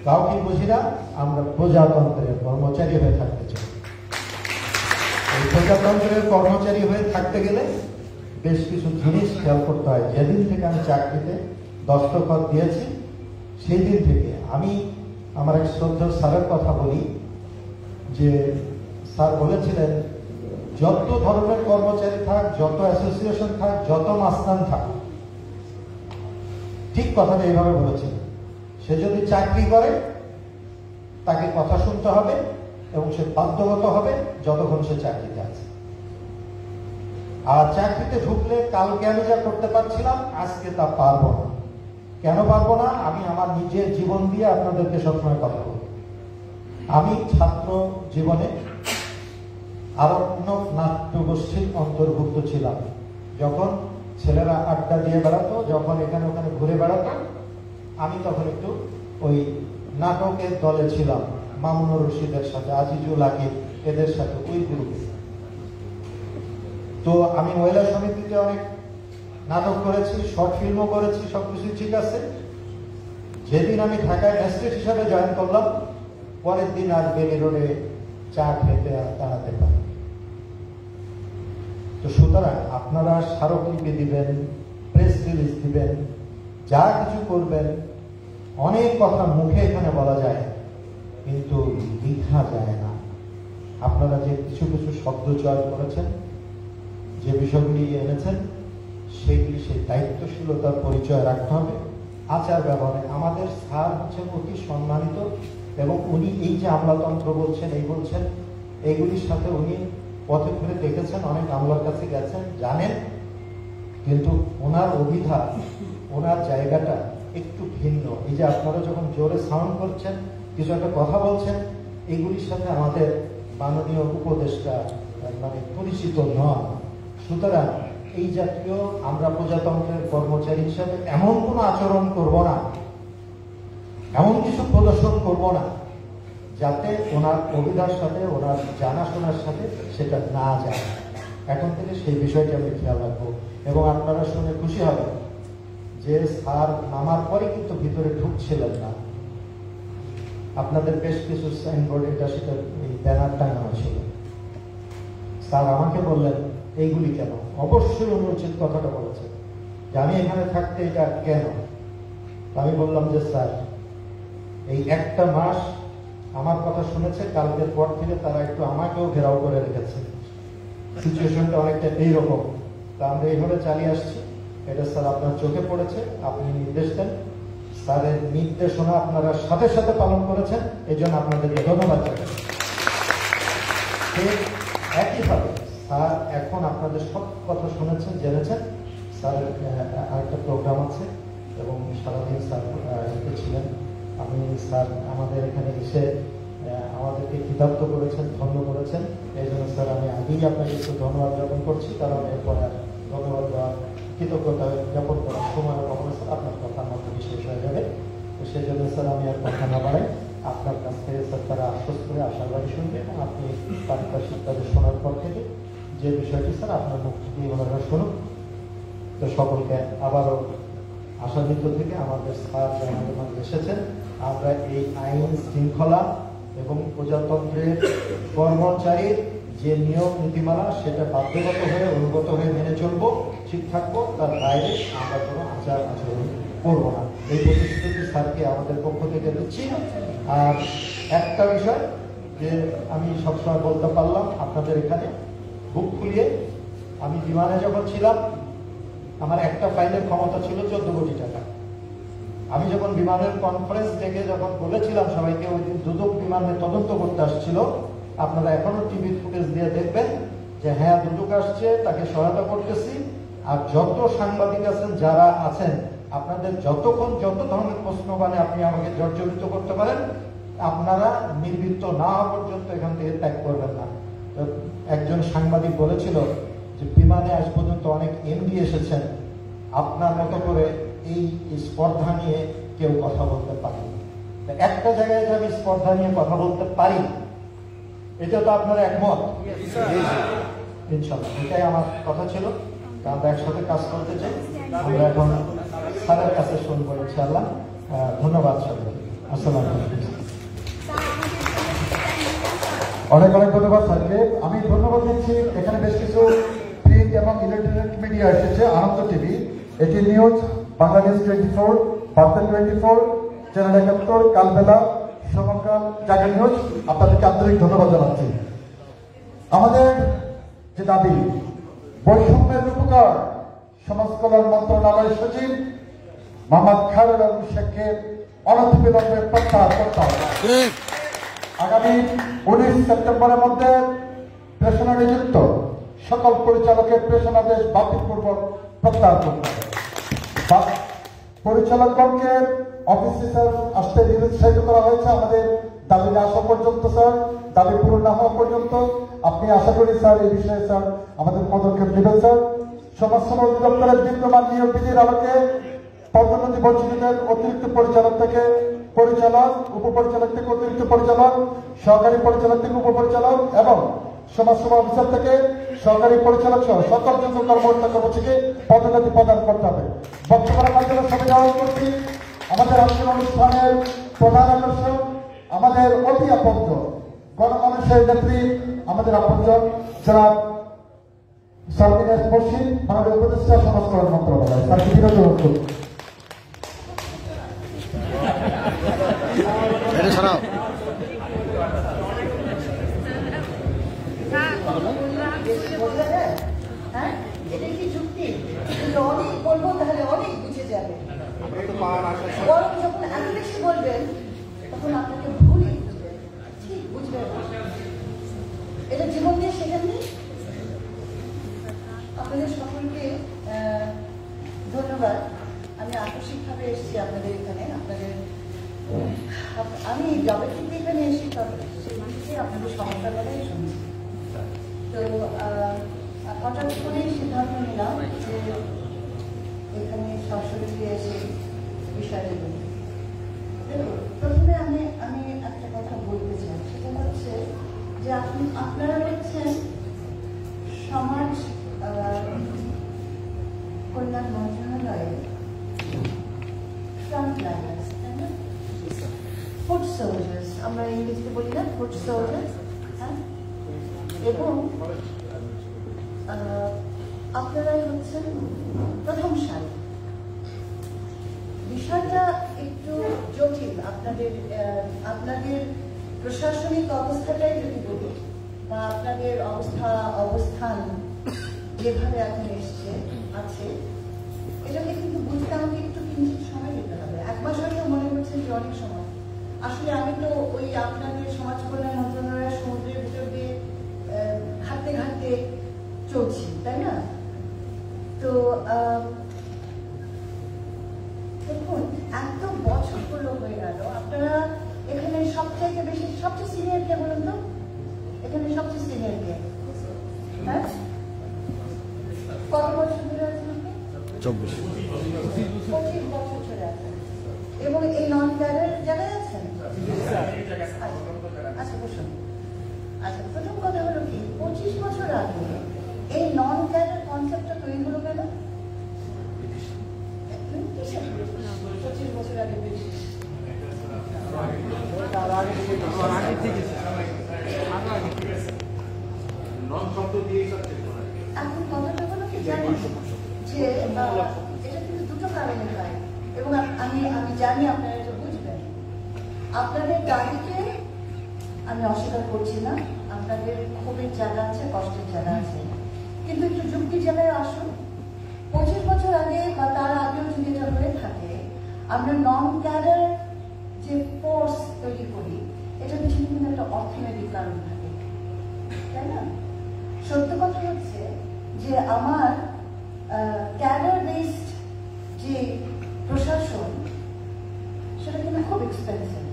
B: কাউকে বুঝি না, আমরা প্রজাতন্ত্রের কর্মচারী হয়ে থাকতে চাই। এই প্রজাতন্ত্রের কর্মচারী হয়ে থাকতে গেলে বেশ কিছু জিনিস খেয়াল করতে হয়। যেদিন থেকে আমি চাকরিতে দস্তখত দিয়েছি সেই দিন থেকে আমি আমার এক শ্রদ্ধেয় স্যারের কথা বলি, যে স্যার বলেছিলেন যত ধরনের কর্মচারী থাক, যত অ্যাসোসিয়েশন থাক, যত মাস্তান থাক, ঠিক কথাটা এইভাবে বলেছেন, সে যদি চাকরি করে তাকে কথা শুনতে হবে এবং সে বাধ্যগত হবে যতক্ষণ সে চাকরিতে আছে। আর চাকরিতে ঢুকলে কালকে আমি যা করতে পারছিলাম আজকে তা পারবো না। কেন পারবো না? আমি আমার নিজের জীবন দিয়ে আপনাদেরকে সবসময় কথা বলবো। আমি ছাত্র জীবনে
F: আরণ্যক নাট্যগোষ্ঠীর অন্তর্ভুক্ত ছিলাম। যখন ছেলেরা আড্ডা দিয়ে বেড়াতো, যখন এখানে ওখানে ঘুরে বেড়াতো, আমি তখন একটু ওই নাটকের দলে ছিলাম, মামুনুর রশিদের সাথে, আজিজুল আকিব এদের সাথে, ওই গ্রুপে। তো আমি মহিলা সমিতিতে অনেক নাটক করেছি, শর্ট ফিল্মও করেছি, সবকিছু ঠিক আছে। যেদিন আমি ঢাকায় ম্যাজিস্ট্রেট হিসাবে জয়েন করলাম, পরের দিন আর বেলি রোডে চা খেতে আর দাঁড়াতে পারি। তো সুতরাং আপনারা স্মারকলিপি দিবেন, প্রেস রিলিজ দিবেন, যা কিছু করবেন, অনেক কথা মুখে এখানে বলা যায় কিন্তু লেখা যায় না। আপনারা যে কিছু কিছু শব্দ চয়ন করেছেন, যে বিষয়গুলি এনেছেন, সেগুলি সেই দায়িত্বশীলতার পরিচয় রাখতে হবে। আচার ব্যবহারে আমাদের স্যার হচ্ছেন অতি সম্মানিত, এবং উনি এই যে আমলাতন্ত্র বলছেন, এই বলছেন, এইগুলির সাথে উনি পথে ঘুরে দেখেছেন, অনেক আমলার কাছে গেছেন, জানেন, কিন্তু ওনার অভিধা, ওনার জায়গাটা একটু ভিন্ন। এই যে আপনারা যখন জোরে সাউন্ড করছেন, কিছু একটা কথা বলছেন, এগুলির সাথে আমাদের মাননীয় উপদেষ্টা মানে পরিচিত নন। সুতরাং এই জাতীয় আমরা প্রজাতন্ত্রের কর্মচারী হিসাবে এমন কোনো আচরণ করব না, এমন কিছু প্রদর্শন করব না যাতে ওনার অভিধার সাথে, ওনার জানাশোনার সাথে সেটা না যায়। এখন থেকে সেই বিষয়টি আমি খেয়াল রাখবো। এবং আপনারা শুনে খুশি হবেন যে স্যার নামার পরে কিন্তু ভিতরে ঢুকছিলেন না। আপনাদের বেশ কিছু সাইনবোর্ড এটা সেটা এই ব্যানার টাঙানো ছিল। স্যার আমাকে বললেন, এইগুলি কেন? অবশ্যই অনুচিত কথাটা বলেছেন যে আমি এখানে থাকতে এটা কেন? আমি বললাম যে স্যার, এই একটা মাস আমার কথা শুনেছে, কালকের পর থেকে তারা একটু আমাকেও ঘেরাও করে রেখেছে। সিচুয়েশনটা অনেকটা এইরকম। তা আমরা এইভাবে চালিয়ে আসছি। এটা স্যার আপনার চোখে পড়েছে, আপনি নির্দেশ দেন, স্যারের নির্দেশনা আপনারা সাথে সাথে পালন করেছেন, এই জন্য আপনাদেরকে ধন্যবাদ জানাই। একইভাবে স্যার এখন আপনাদের সব কথা শুনেছেন, জেনেছেন। স্যারের আরেকটা প্রোগ্রাম আছে এবং সারাদিন স্যার ছিলেন। আমি স্যার আমাদের এখানে এসে আমাদেরকে কৃতার্থ করেছেন, ধন্য করেছেন। এই জন্য স্যার আমি আগেই আপনাকে একটু ধন্যবাদ জ্ঞাপন করছি, কারণ এরপরে ধন্যবাদ দেওয়ার, কৃতজ্ঞতা জ্ঞাপন করার সময় কখনো স্যার আপনার কথার মাধ্যমে শেষ হয়ে যাবে। তো সেই জন্য স্যার আমি আর কথা না বাড়াই, আপনার কাছ থেকে স্যার তারা আশ্বস্ত করে আশাবাদী শুনবে, এবং আপনি পারিপার্শ্বিক তাদের শোনার পর থেকে যে বিষয়টি স্যার আপনার মুখ থেকে ওনারা শুনুন। তো সকলকে আবারও আশান্বিত থেকে আমাদের স্যার আমাদের মাঝে এসেছেন। আমরা এই আইন শৃঙ্খলা এবং প্রজাতন্ত্রের কর্মচারীর যে নিয়ম নীতিমালা, সেটা বাধ্যগত হয়ে অনুগত হয়ে মেনে চলবো, ঠিক থাকবো, তার বাইরে আমরা কোনো আচার আচরণ করবো না। এই প্রতিশ্রুতি স্যারকে আমাদের পক্ষ থেকে দিচ্ছি। আর একটা বিষয় যে আমি সবসময় বলতে পারলাম আপনাদের এখানে বুক খুলিয়ে, আমি বিমানে যখন ছিলাম আমার একটা ফাইলের ক্ষমতা ছিল 14 কোটি টাকা। আমি যখন বিমানের কনফারেন্স ডেকে যখন বলেছিলাম সবাইকে, ওই দিন দুদক বিমানের তদন্ত করতে আসছিল, আপনারা এখনো টিভির ফুটেজ দিয়ে দেখবেন যে হ্যাঁ দুদক আসছে, তাকে সহায়তা করতেছি। আর যত সাংবাদিক আছেন, যারা আছেন, আপনাদের যতক্ষণ যত ধরনের প্রশ্ন মানে আপনি আমাকে জর্জরিত করতে পারেন, আপনারা নির্বৃত্ত না হওয়া পর্যন্ত এখান থেকে ত্যাগ করবেন না। তো একজন সাংবাদিক বলেছিল যে বিমানে আজ পর্যন্ত অনেক এমডি এসেছেন, আপনার মতো করে এই স্পর্ধা নিয়ে কেউ কথা বলতে পারেন। একটা জায়গায় যে আমি স্পর্ধা নিয়ে কথা বলতে পারি, এটা তো আপনারা একমত? ইনশাল্লাহ, এটাই আমার কথা ছিল। আমরা একসাথে কাজ করতে চাই। আমরা এখন স্যারের কাছে শুনবো ইনশাল্লাহ। ধন্যবাদ সবাইকে। আসসালামু আলাইকুম।
B: অনেক অনেক ধন্যবাদ স্যারকে। আমি ধন্যবাদ দিচ্ছি, এখানে বেশ কিছু প্রিন্ট এবং ইলেকট্রনিক মিডিয়া এসেছে। আনন্দ টিভি, এটি নিউজ, বাংলাদেশ 24, বার্তা 24, চ্যানেল 71, কালবেলা, সমকাল, জাগা নিউজ, আপনাদেরকে আন্তরিক ধন্যবাদ জানাচ্ছি। আমাদের যে দাবি, বৈষম্যের রূপকার সমাজ কল্যাণ মন্ত্রণালয়ের সচিব মোহাম্মদ খায়রুল আলম শেখকে অনতিবিলম্বে প্রত্যাহার করতে হবে। আগামী 19 সেপ্টেম্বরের মধ্যে প্রেষণা নিযুক্ত সকল পরিচালকের প্রেষণাদেশ বাতিলপূর্বক প্রত্যাহার করতে হবে। পরিচালকগণকে অফিসে স্যার আসতে নিরুৎসাহিত করা হয়েছে। আমাদের দাবি না আসা পর্যন্ত স্যার দাবি পূরণ না হওয়া পর্যন্ত আপনি আশা করি স্যার এই বিষয়ে স্যার আমাদের পদক্ষেপ নেবেন স্যার। সমাজসেবা অধিদপ্তরের বিদ্যমান নিয়োগ বিধির আলোকে পদোন্নতি বঞ্চিতদের অতিরিক্ত পরিচালক থেকে পরিচালক, উপপরিচালক থেকে অতিরিক্ত পরিচালক, সহকারী পরিচালক থেকে উপপরিচালক এবং সমাজসেবা অফিসার থেকে সহকারী পরিচালক সহ সকল যোগ্য কর্মকর্তা কর্মচারীকে পদোন্নতি প্রদান করতে হবে। বক্তব্য রাখার জন্য সবাই আহ্বান করছি। আমাদের আজকের অনুষ্ঠানের প্রধান আকর্ষণ আমাদের অতি আপত্ত গণমানুষের নেত্রী, আমাদের আপনজন জনাব সালমিন এস মুর্শিদ, মাননীয় উপদেষ্টা সমাজ কল্যাণ মন্ত্রণালয়। তার বিরত করুন।
D: এটা শোনাও।
E: হ্যাঁ, এটা কি যুক্তি? অনেক বলবো তাহলে অনেক বুঝে যাবে। বরং যখন এত বেশি বলবেন তখন আপনাকে ভুলই বুঝবেন, ঠিক বুঝবেন না। এটা জীবন দিয়ে শেখেননি। আপনাদের সকলকে ধন্যবাদ। আমি আকস্মিকভাবে এসেছি আপনাদের এখানে। আমি জবে থেকে এখানে এসে সেদিকে আপনাদের সমস্যার কথাই শুনছি। তো হঠাৎ করে সিদ্ধান্ত নিলাম যে এখানে সরাসরি এসে বিষয়টা বলি। প্রথমে আমি একটা কথা বলতে চাই, সেটা হচ্ছে যে আপনারা হচ্ছেন সমাজ কল্যাণ মন্ত্রণালয়ের ফ্রন্ট লাইনার্স, তাই না? ফুড সোলজার্স, আমরা ইংরেজিতে বলি না, ফুড সোলজার্স। হ্যাঁ, এবং আপনারাই হচ্ছেন প্রথম সারি। বিষয়টা একটু জটিল। আপনাদের প্রশাসনিক অবস্থাটাই যদি বলি, বা আপনাদের অবস্থান যেভাবে এখন আছে, এটাকে কিন্তু বুঝতে আমাকে একটু কিঞ্চিত সময় দিতে হবে। 1 মাস হয়তো মনে করছেন যে অনেক সময়। আসলে আমি তো ওই আপনাদের সমাজ কল্যাণ মন্ত্রণালয়ের সমুদ্রের ভিতর দিয়ে ঘাটতে ঘাটতে চলছি, তাই না? তো দেখুন, এত বছরগুলো হয়ে গেল। আপনারা এখানে সবচেয়ে সিনিয়র কে বলুন তো? এখানে সবচেয়ে সিনিয়র কে? হ্যাঁ, কত বছর ধরে আছেন আপনি? 25 বছর ধরে আছেন। এবং এই নন ক্যাডার জায়গায় আছেন? আচ্ছা, বসুন। আচ্ছা, প্রথম কথা হলো কি, 25 বছর আগে এই নন ক্যাডার কনসেপ্টটা তৈরি হলো কেন? 25 বছর আগে ব্রিটিশ। এখন কথাটা হলো কি জানেন যে এটা কিন্তু দুটো কারণে হয়, এবং আমি জানি আপনারা এটা বুঝবেন। আপনাদের দাবিকে আমি অস্বীকার করছি না, আপনাদের ক্ষোভের জায়গা আছে, কষ্টের জায়গা আছে, কিন্তু একটু যুক্তি জায়গায় আসুন। 25 বছর আগে বা তার আগেও যদি এটা হয়ে থাকে, আমরা নন ক্যাডার যে ফোর্স তৈরি করি, এটার পিছনে কিন্তু একটা অর্থনৈতিক কারণ থাকে, তাই না? সত্য কথা হচ্ছে যে আমার ক্যাডার বেসড যে প্রশাসন, সেটা কিন্তু খুব এক্সপেন্সিভ,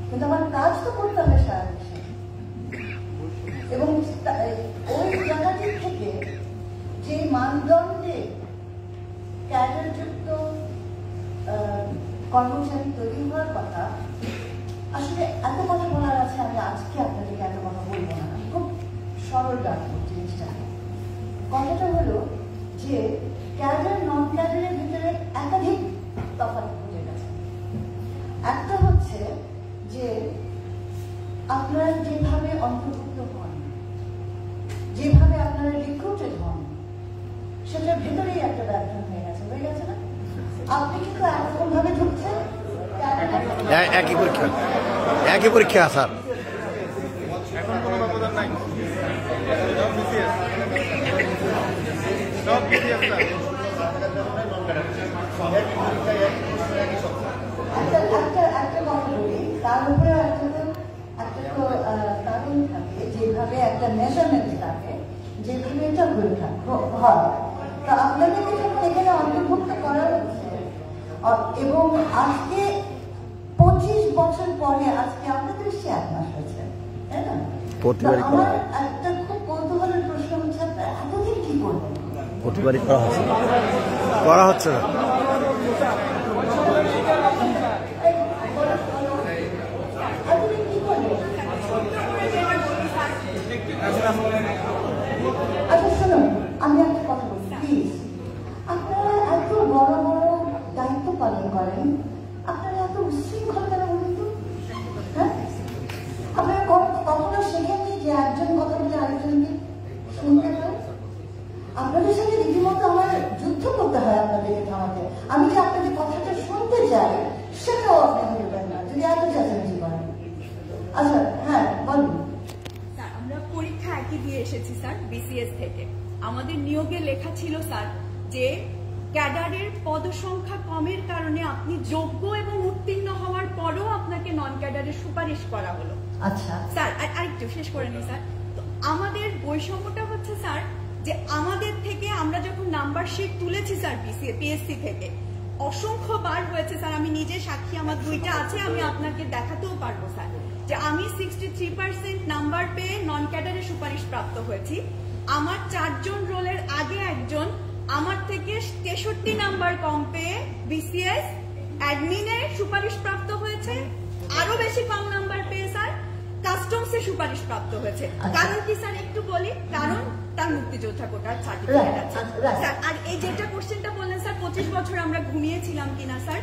E: কিন্তু আমার কাজ তো করতে হবে সারা দেশে। এবং ওই জায়গাটি থেকে যে মানদণ্ডে ক্যাডারযুক্ত কর্মচারী তৈরি হওয়ার কথা, আসলে এত কথা বলার আছে, আমি আজকে আপনাদেরকে এত কথা বলবো না, খুব সরল রাখবো জিনিসটা। কথাটা হলো যে ক্যাডার নন ক্যাডারের ভিতরে একাধিক তফাৎ বুঝে গেছে। একটা হচ্ছে যে আপনারা যেভাবে অন্তর্ভুক্ত হন, যেভাবে আপনারা রিক্রুটেড হন, সেটার ভেতরেই একটা ব্যর্থ হয়ে গেছে না? আপনি কিন্তু একরকম ভাবে ঢুকছেন,
D: একই পরীক্ষা স্যার।
C: এখন কোনো ব্যবধান নাই,
E: একটা কথা বলি, তার উপরে একটা কারণ থাকে, যেভাবে একটা মেজারমেন্ট থাকে, যেভাবে এটা হয়ে হয়। তো আপনাদেরকে যখন এখানে অন্তর্ভুক্ত করা হচ্ছে, এবং আজকে 25 বছর পরে আজকে আপনাদের সে 1 মাস হয়েছে, তাই না?
D: প্রতিবারই
E: তো
D: করা
E: আমার
D: হয়।
E: একটা খুব কৌতূহলের প্রশ্ন হচ্ছে, আপনারা এতদিন কি করবেন?
D: প্রতিবারই করা হচ্ছে না। করা হচ্ছে না।
E: এতদিন কি করবেন? আচ্ছা শুনুন, আমি একটা কথা বলি প্লিজ। আপনারা এত বড় বড় দায়িত্ব পালন করেন, আপনারা এত উচ্ছৃঙ্খল কেন বলুন তো? হ্যাঁ, আপনারা কখনো শেখেননি যে একজন কথা বলে আরেকজনকে শুনতে হয়? আপনাদের সাথে রীতিমতো আমার যুদ্ধ করতে হয় আপনাদেরকে থামাতে। আমি যে আপনাদের কথাটা শুনতে চাই সেটাও আপনি বলবেন না যদি এত চেঁচামেচি করেন। আচ্ছা হ্যাঁ বলুন।
G: স্যার আমরা পরীক্ষা একই দিয়ে এসেছি স্যার বিসিএস থেকে। আমাদের নিয়োগে লেখা ছিল স্যার যে ক্যাডারের পদসংখ্যা কমের কারণে আপনি যোগ্য এবং উত্তীর্ণ হওয়ার পরও আপনাকে নন ক্যাডারের সুপারিশ করা হলো।
E: আচ্ছা
G: স্যার আরেকটু শেষ করে নিই স্যার। তো আমাদের বৈষম্যটা হচ্ছে স্যার যে আমাদের থেকে আমরা যখন নাম্বার শিট তুলেছি স্যার পিএসসি থেকে অসংখ্য বার হয়েছে স্যার, আমি নিজে সাক্ষী, আমার 2টা আছে, আমি আপনাকে দেখাতেও পারবো স্যার, যে আমি 63% নাম্বার পেয়ে নন ক্যাডারে সুপারিশ প্রাপ্ত হয়েছি। আমার 4 জন রোলের আগে একজন আমার থেকে 63 নাম্বার কম পেয়ে বিসিএস অ্যাডমিনে সুপারিশ প্রাপ্ত হয়েছে। আরো বেশি কম নাম্বার পেয়ে স্যার কাস্টমসে সুপারিশ প্রাপ্ত হয়েছে। কারণ কি স্যার একটু বলি, কারণ তার মুক্তিযোদ্ধা কোটার সার্টিফিকেট আছে স্যার। আর এই যেটা কোশ্চেনটা বললেন স্যার 25 বছর আমরা ঘুমিয়েছিলাম কিনা স্যার,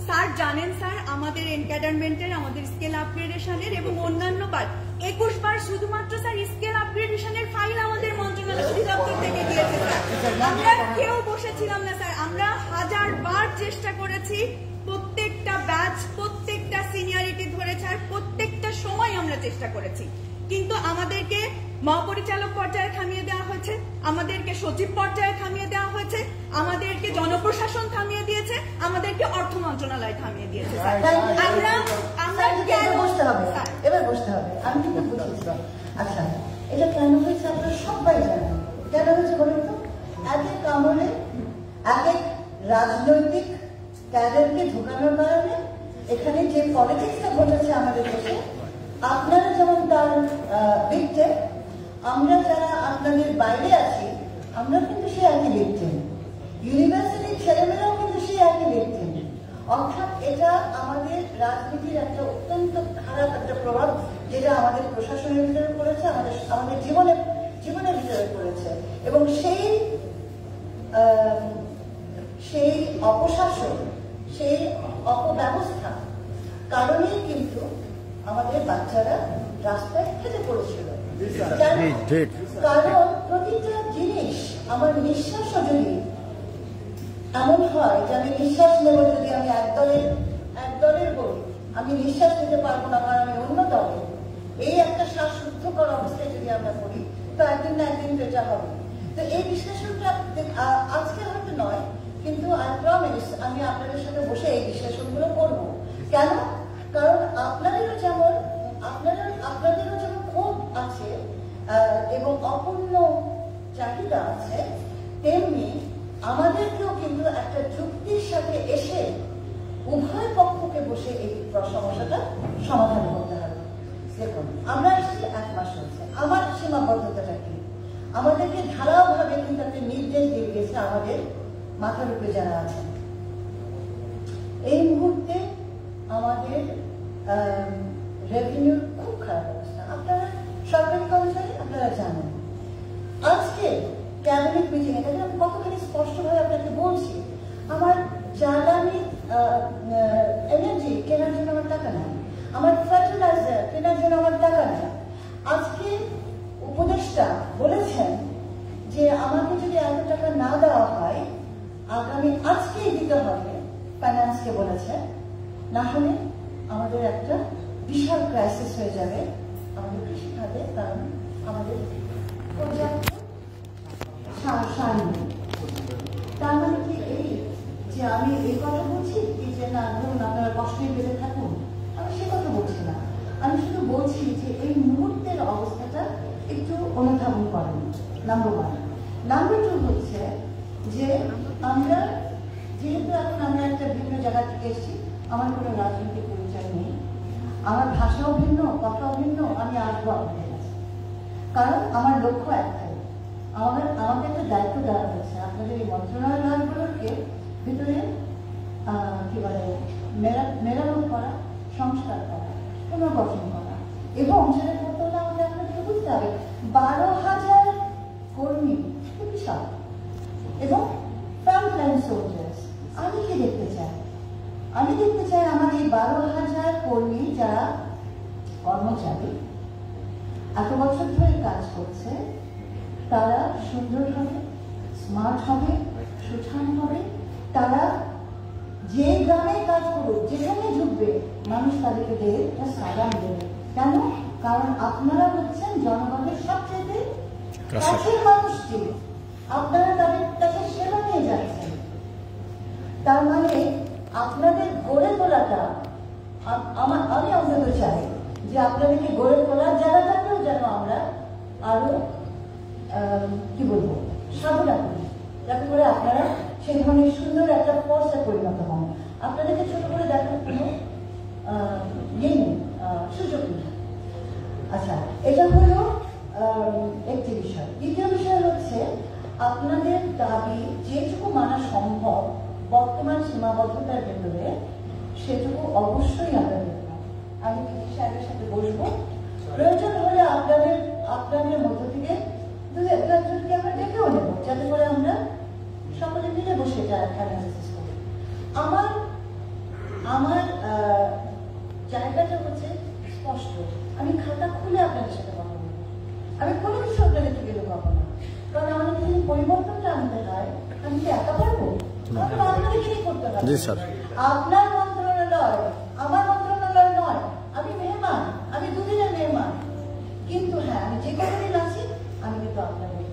G: স্যার জানেন স্যার আমাদের এনক্যাডারমেন্টের, আমাদের স্কেল আপগ্রেডেশনের এবং অন্যান্য বার 21 বার শুধুমাত্র স্যার স্কেল আপগ্রেডেশনের ফাইল আমাদের মন্ত্রণালয় অধিদপ্তর থেকে দিয়েছে স্যার। আমরা কেউ বসেছিলাম না স্যার, আমরা 1000 বার চেষ্টা করেছি, প্রত্যেকটা ব্যাচ প্রত্যেকটা সিনিয়রিটি ধরে স্যার প্রত্যেকটা সময় আমরা চেষ্টা করেছি, কিন্তু আমাদেরকে মহাপরিচালক পর্যায়ে থামিয়ে দেওয়া হয়েছে, আমাদেরকে সচিব পর্যায়ে থামিয়ে দেওয়া হয়েছে, আমাদেরকে জনপ্রশাসন থামিয়ে দিয়েছে, আমাদেরকে অর্থ মন্ত্রণালয় থামিয়ে দিয়েছে।
E: এবার বসতে হবে, এবার বসতে হবে। আমি কিন্তু বুঝেছি। আচ্ছা এটা কেন হয়েছে আপনারা সবাই জানেন। কেন হয়েছে বলুন তো? এক এক আমলে এক এক রাজনৈতিক ক্যাডারকে ঢোকানোর কারণে এখানে যে পলিটিক্সটা ঘটেছে আমাদের দেশে, আপনারা যেমন তার ভিকটিম, আমরা যারা আপনাদের বাইরে আছি আমরা কিন্তু সেই একই ভিকটিম, ইউনিভার্সিটির ছেলেমেয়েরাও কিন্তু সেই একই ভিকটিম। অর্থাৎ এটা আমাদের রাজনীতির একটা অত্যন্ত খারাপ একটা প্রভাব, যেটা আমাদের প্রশাসনের ভিতরে পড়েছে, আমাদের জীবনের ভিতরে পড়েছে। এবং সেই অপশাসন, সেই অপব্যবস্থা কারণেই কিন্তু আমাদের বাচ্চারা রাস্তায় ফেটে পড়েছিল। কারণ প্রতিটা জিনিস, আমার নিঃশ্বাসও যদি এমন হয় যে আমি নিঃশ্বাস নেব, যদি আমি এক দলের বলি আমি নিঃশ্বাস নিতে পারবো না কারণ আমি অন্য দলের, এই একটা শ্বাসরুদ্ধকর অবস্থায় যদি আমরা করি তো একদিন না একদিন এটা হবে। তো এই বিশ্লেষণটা আজকে হয়তো নয়, কিন্তু আই প্রমিস আমি আপনাদের সাথে বসে এই বিশ্লেষণগুলো করবো। কেন? কারণ আপনাদেরও যেমন ক্ষোভ আছে এবং অপূর্ণ চাহিদা আছে, তেমনি আমাদেরকেও কিন্তু একটা যুক্তির সাথে এসে উভয় পক্ষকে বসে এই সমস্যাটা সমাধান করতে হবে। দেখুন আমরা এসেছি 1 মাস হচ্ছে, আমার সীমাবদ্ধতাটা কি? আমাদেরকে ধারাভাবে কিন্তু একটা নির্দেশ দিয়ে গেছে আমাদের মাথার উপরে যারা আছেন। এই মুহূর্তে আমাদের রেভিনিউর খুব খারাপ অবস্থা। আপনারা সরকারি কর্মচারী, আপনারা জানেন। আজকে ক্যাবিনেট মিটিং এ আমি কতখানি স্পষ্টভাবে আপনাকে বলছি, আমার জ্বালানি এনার্জি কেনার জন্য আমার টাকা নেই, আমার ফার্টিলাইজার কেনার জন্য আমার টাকা নেই। আজকে উপদেষ্টা বলেছেন যে আমাকে যদি এত টাকা না দেওয়া হয় আগামী আজকেই দিতে হবে, ফাইন্যান্সকে বলেছেন, না হলে আমাদের একটা বিশাল ক্রাইসিস হয়ে যাবে আমাদের কৃষি খাতে। কারণ আমাদের পর্যাপ্ত সার নেই। তার মানে কি এই যে আমি এই কথা বলছি কি যে না ধরুন আপনারা কষ্টে বেঁধে থাকুন, আমি সে কথা বলছি না। আমি শুধু বলছি যে এই মুহূর্তের অবস্থাটা একটু অনুধাবন করেন, নাম্বার 1। নাম্বার 2 হচ্ছে যে আমরা যেহেতু এখন আমরা একটা বিভিন্ন জায়গা থেকে এসেছি, আমার কোনো রাজনৈতিক পরিচয় নেই,
H: আমার ভাষাও ভিন্ন, কথাও ভিন্ন, আমি আসবো আপনাদের কাছে। কারণ আমার লক্ষ্য একটাই, আমাকে একটা দায়িত্ব দেওয়া হয়েছে আপনাদের এই মন্ত্রণালয়গুলোকে ভিতরে কি বলে মেরামত করা, সংস্কার করা, পুনর্গঠন করা, এবং সেটা করতে হলে আমাকে আপনাদেরকে বুঝতে হবে 12,000 কর্মী বিশাল এবং ফ্রন্টলাইন সোলজার্স। আমি কি দেখতে চাই? আমি দেখতে চাই আমার এই 12,000 কর্মী যারা কর্মচারী এত বছর ধরে কাজ করছে, তারা সুন্দর হবে, স্মার্ট হবে, সুঠাম হবে। তারা যে গ্রামে কাজ করুক, যেখানে ঢুকবে, মানুষ তাদেরকে দিয়ে একটা সালাম দেবে। কেন? কারণ আপনারা হচ্ছেন জনগণের সবচেয়ে কাছের মানুষটি, আপনারা তাদের কাছে সেবা নিয়ে যাচ্ছেন। তার মানে আপনাদের গড়ে তোলাটা, আমি অন্তত চাই যে আপনাদেরকে গড়ে তোলার জায়গাটাকেও যেন আমরা আরো কি বলবো সাধনা করি, যাতে করে আপনারা সেই ধরনের সুন্দর একটা ফোর্সে পরিণত হন। আপনাদেরকে ছোট করে দেখার কোনো সুযোগ নেই। আচ্ছা, এটা হলো একটি বিষয়। দ্বিতীয় বিষয় হচ্ছে আপনাদের দাবি যেটুকু মানা সম্ভব বর্তমান সীমাবদ্ধতার ভেতরে, সেটুকু অবশ্যই আমরা দেখব। আমি পিসি সাহেবের সাথে বসবো, প্রয়োজন হলে আপনাদের মধ্য থেকে দুজনকে আমরা ডেকেও নেব, যাতে করে আমরা সকলে মিলে বসে এটা অ্যানালিসিস করি। আমার জায়গাটা হচ্ছে স্পষ্ট। আমি খাতা খুলে আপনাদের সাথে কথা বলবো, আমি কোনো কিছু আপনাদের থেকে লুকাবো না। কারণ আমাদের যদি পরিবর্তনটা আনতে হয়, আমি কি একা পারবো? আপনাদেরকেই করতে হবে। আপনার মন্ত্রণালয় আমার মন্ত্রণালয় নয়, আমি মেহমান, আমি দুদিনের মেহমান। কিন্তু হ্যাঁ, আমি যে কদিন আছি আমি কিন্তু আপনাদের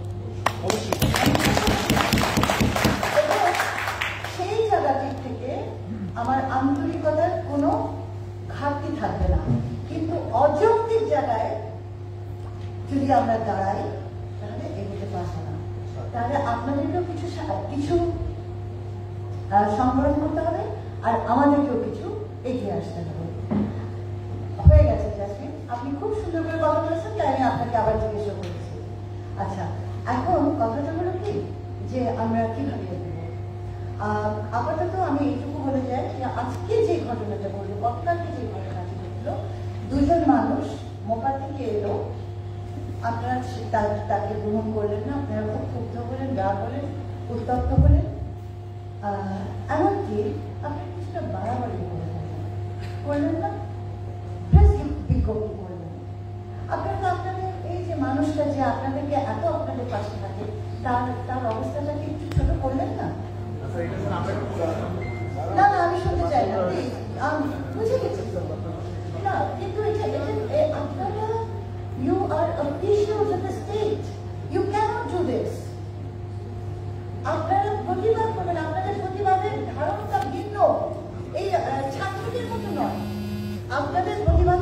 H: সেই জায়গাটি থেকে আমার আন্তরিকতার কোনো ঘাটতি থাকবে না। কিন্তু অযৌক্তিক জায়গায় যদি আমরা দাঁড়াই, তাহলে এগোতে পারবো না। তাহলে আপনাদেরকেও কিছু সংবরণ করতে হবে, আর আমাদেরকেও কিছু এগিয়ে আসতে হবে। হয়ে গেছে জাসমিন, আপনি খুব সুন্দর করে কথা বলেছেন, তাই আমি আপনাকে আবার জিজ্ঞেস করেছি। আচ্ছা, এখন কথাটা হলো কি যে আমরা কিভাবে এগোবো। আপাতত আমি এইটুকু বলে যাই যে আজকে যে ঘটনাটা বললো, গতকালকে যে ঘটনাটি ঘটলো, দুজন মানুষ মোকা থেকে এলো, আপনারা তাকে গ্রহণ করলেন না, আপনারা খুব ক্ষুব্ধ হলেন, রাগ হলেন, উত্তপ্ত হলেন, এমনকি আপনি কিছুটা বাড়াবাড়ি করলেন না, প্রেস বিজ্ঞপ্তি করলেন। আপনারা তো আপনাদের এই যে মানুষটা যে আপনাদেরকে এত আপনাদের পাশে থাকে, তার অবস্থাটাকে একটু ছোট করলেন না? না না, আমি শুনতে চাই না, প্লিজ, আমি বুঝে গেছি। না, কিন্তু আপনারা you are officials of the state, you cannot do this. আপনারা প্রতিবাদ করবেন, আপনাদের প্রতিবাদের ধারণটা ভিন্ন, এই ছাত্রদের মতো নয়। আপনাদের প্রতিবাদ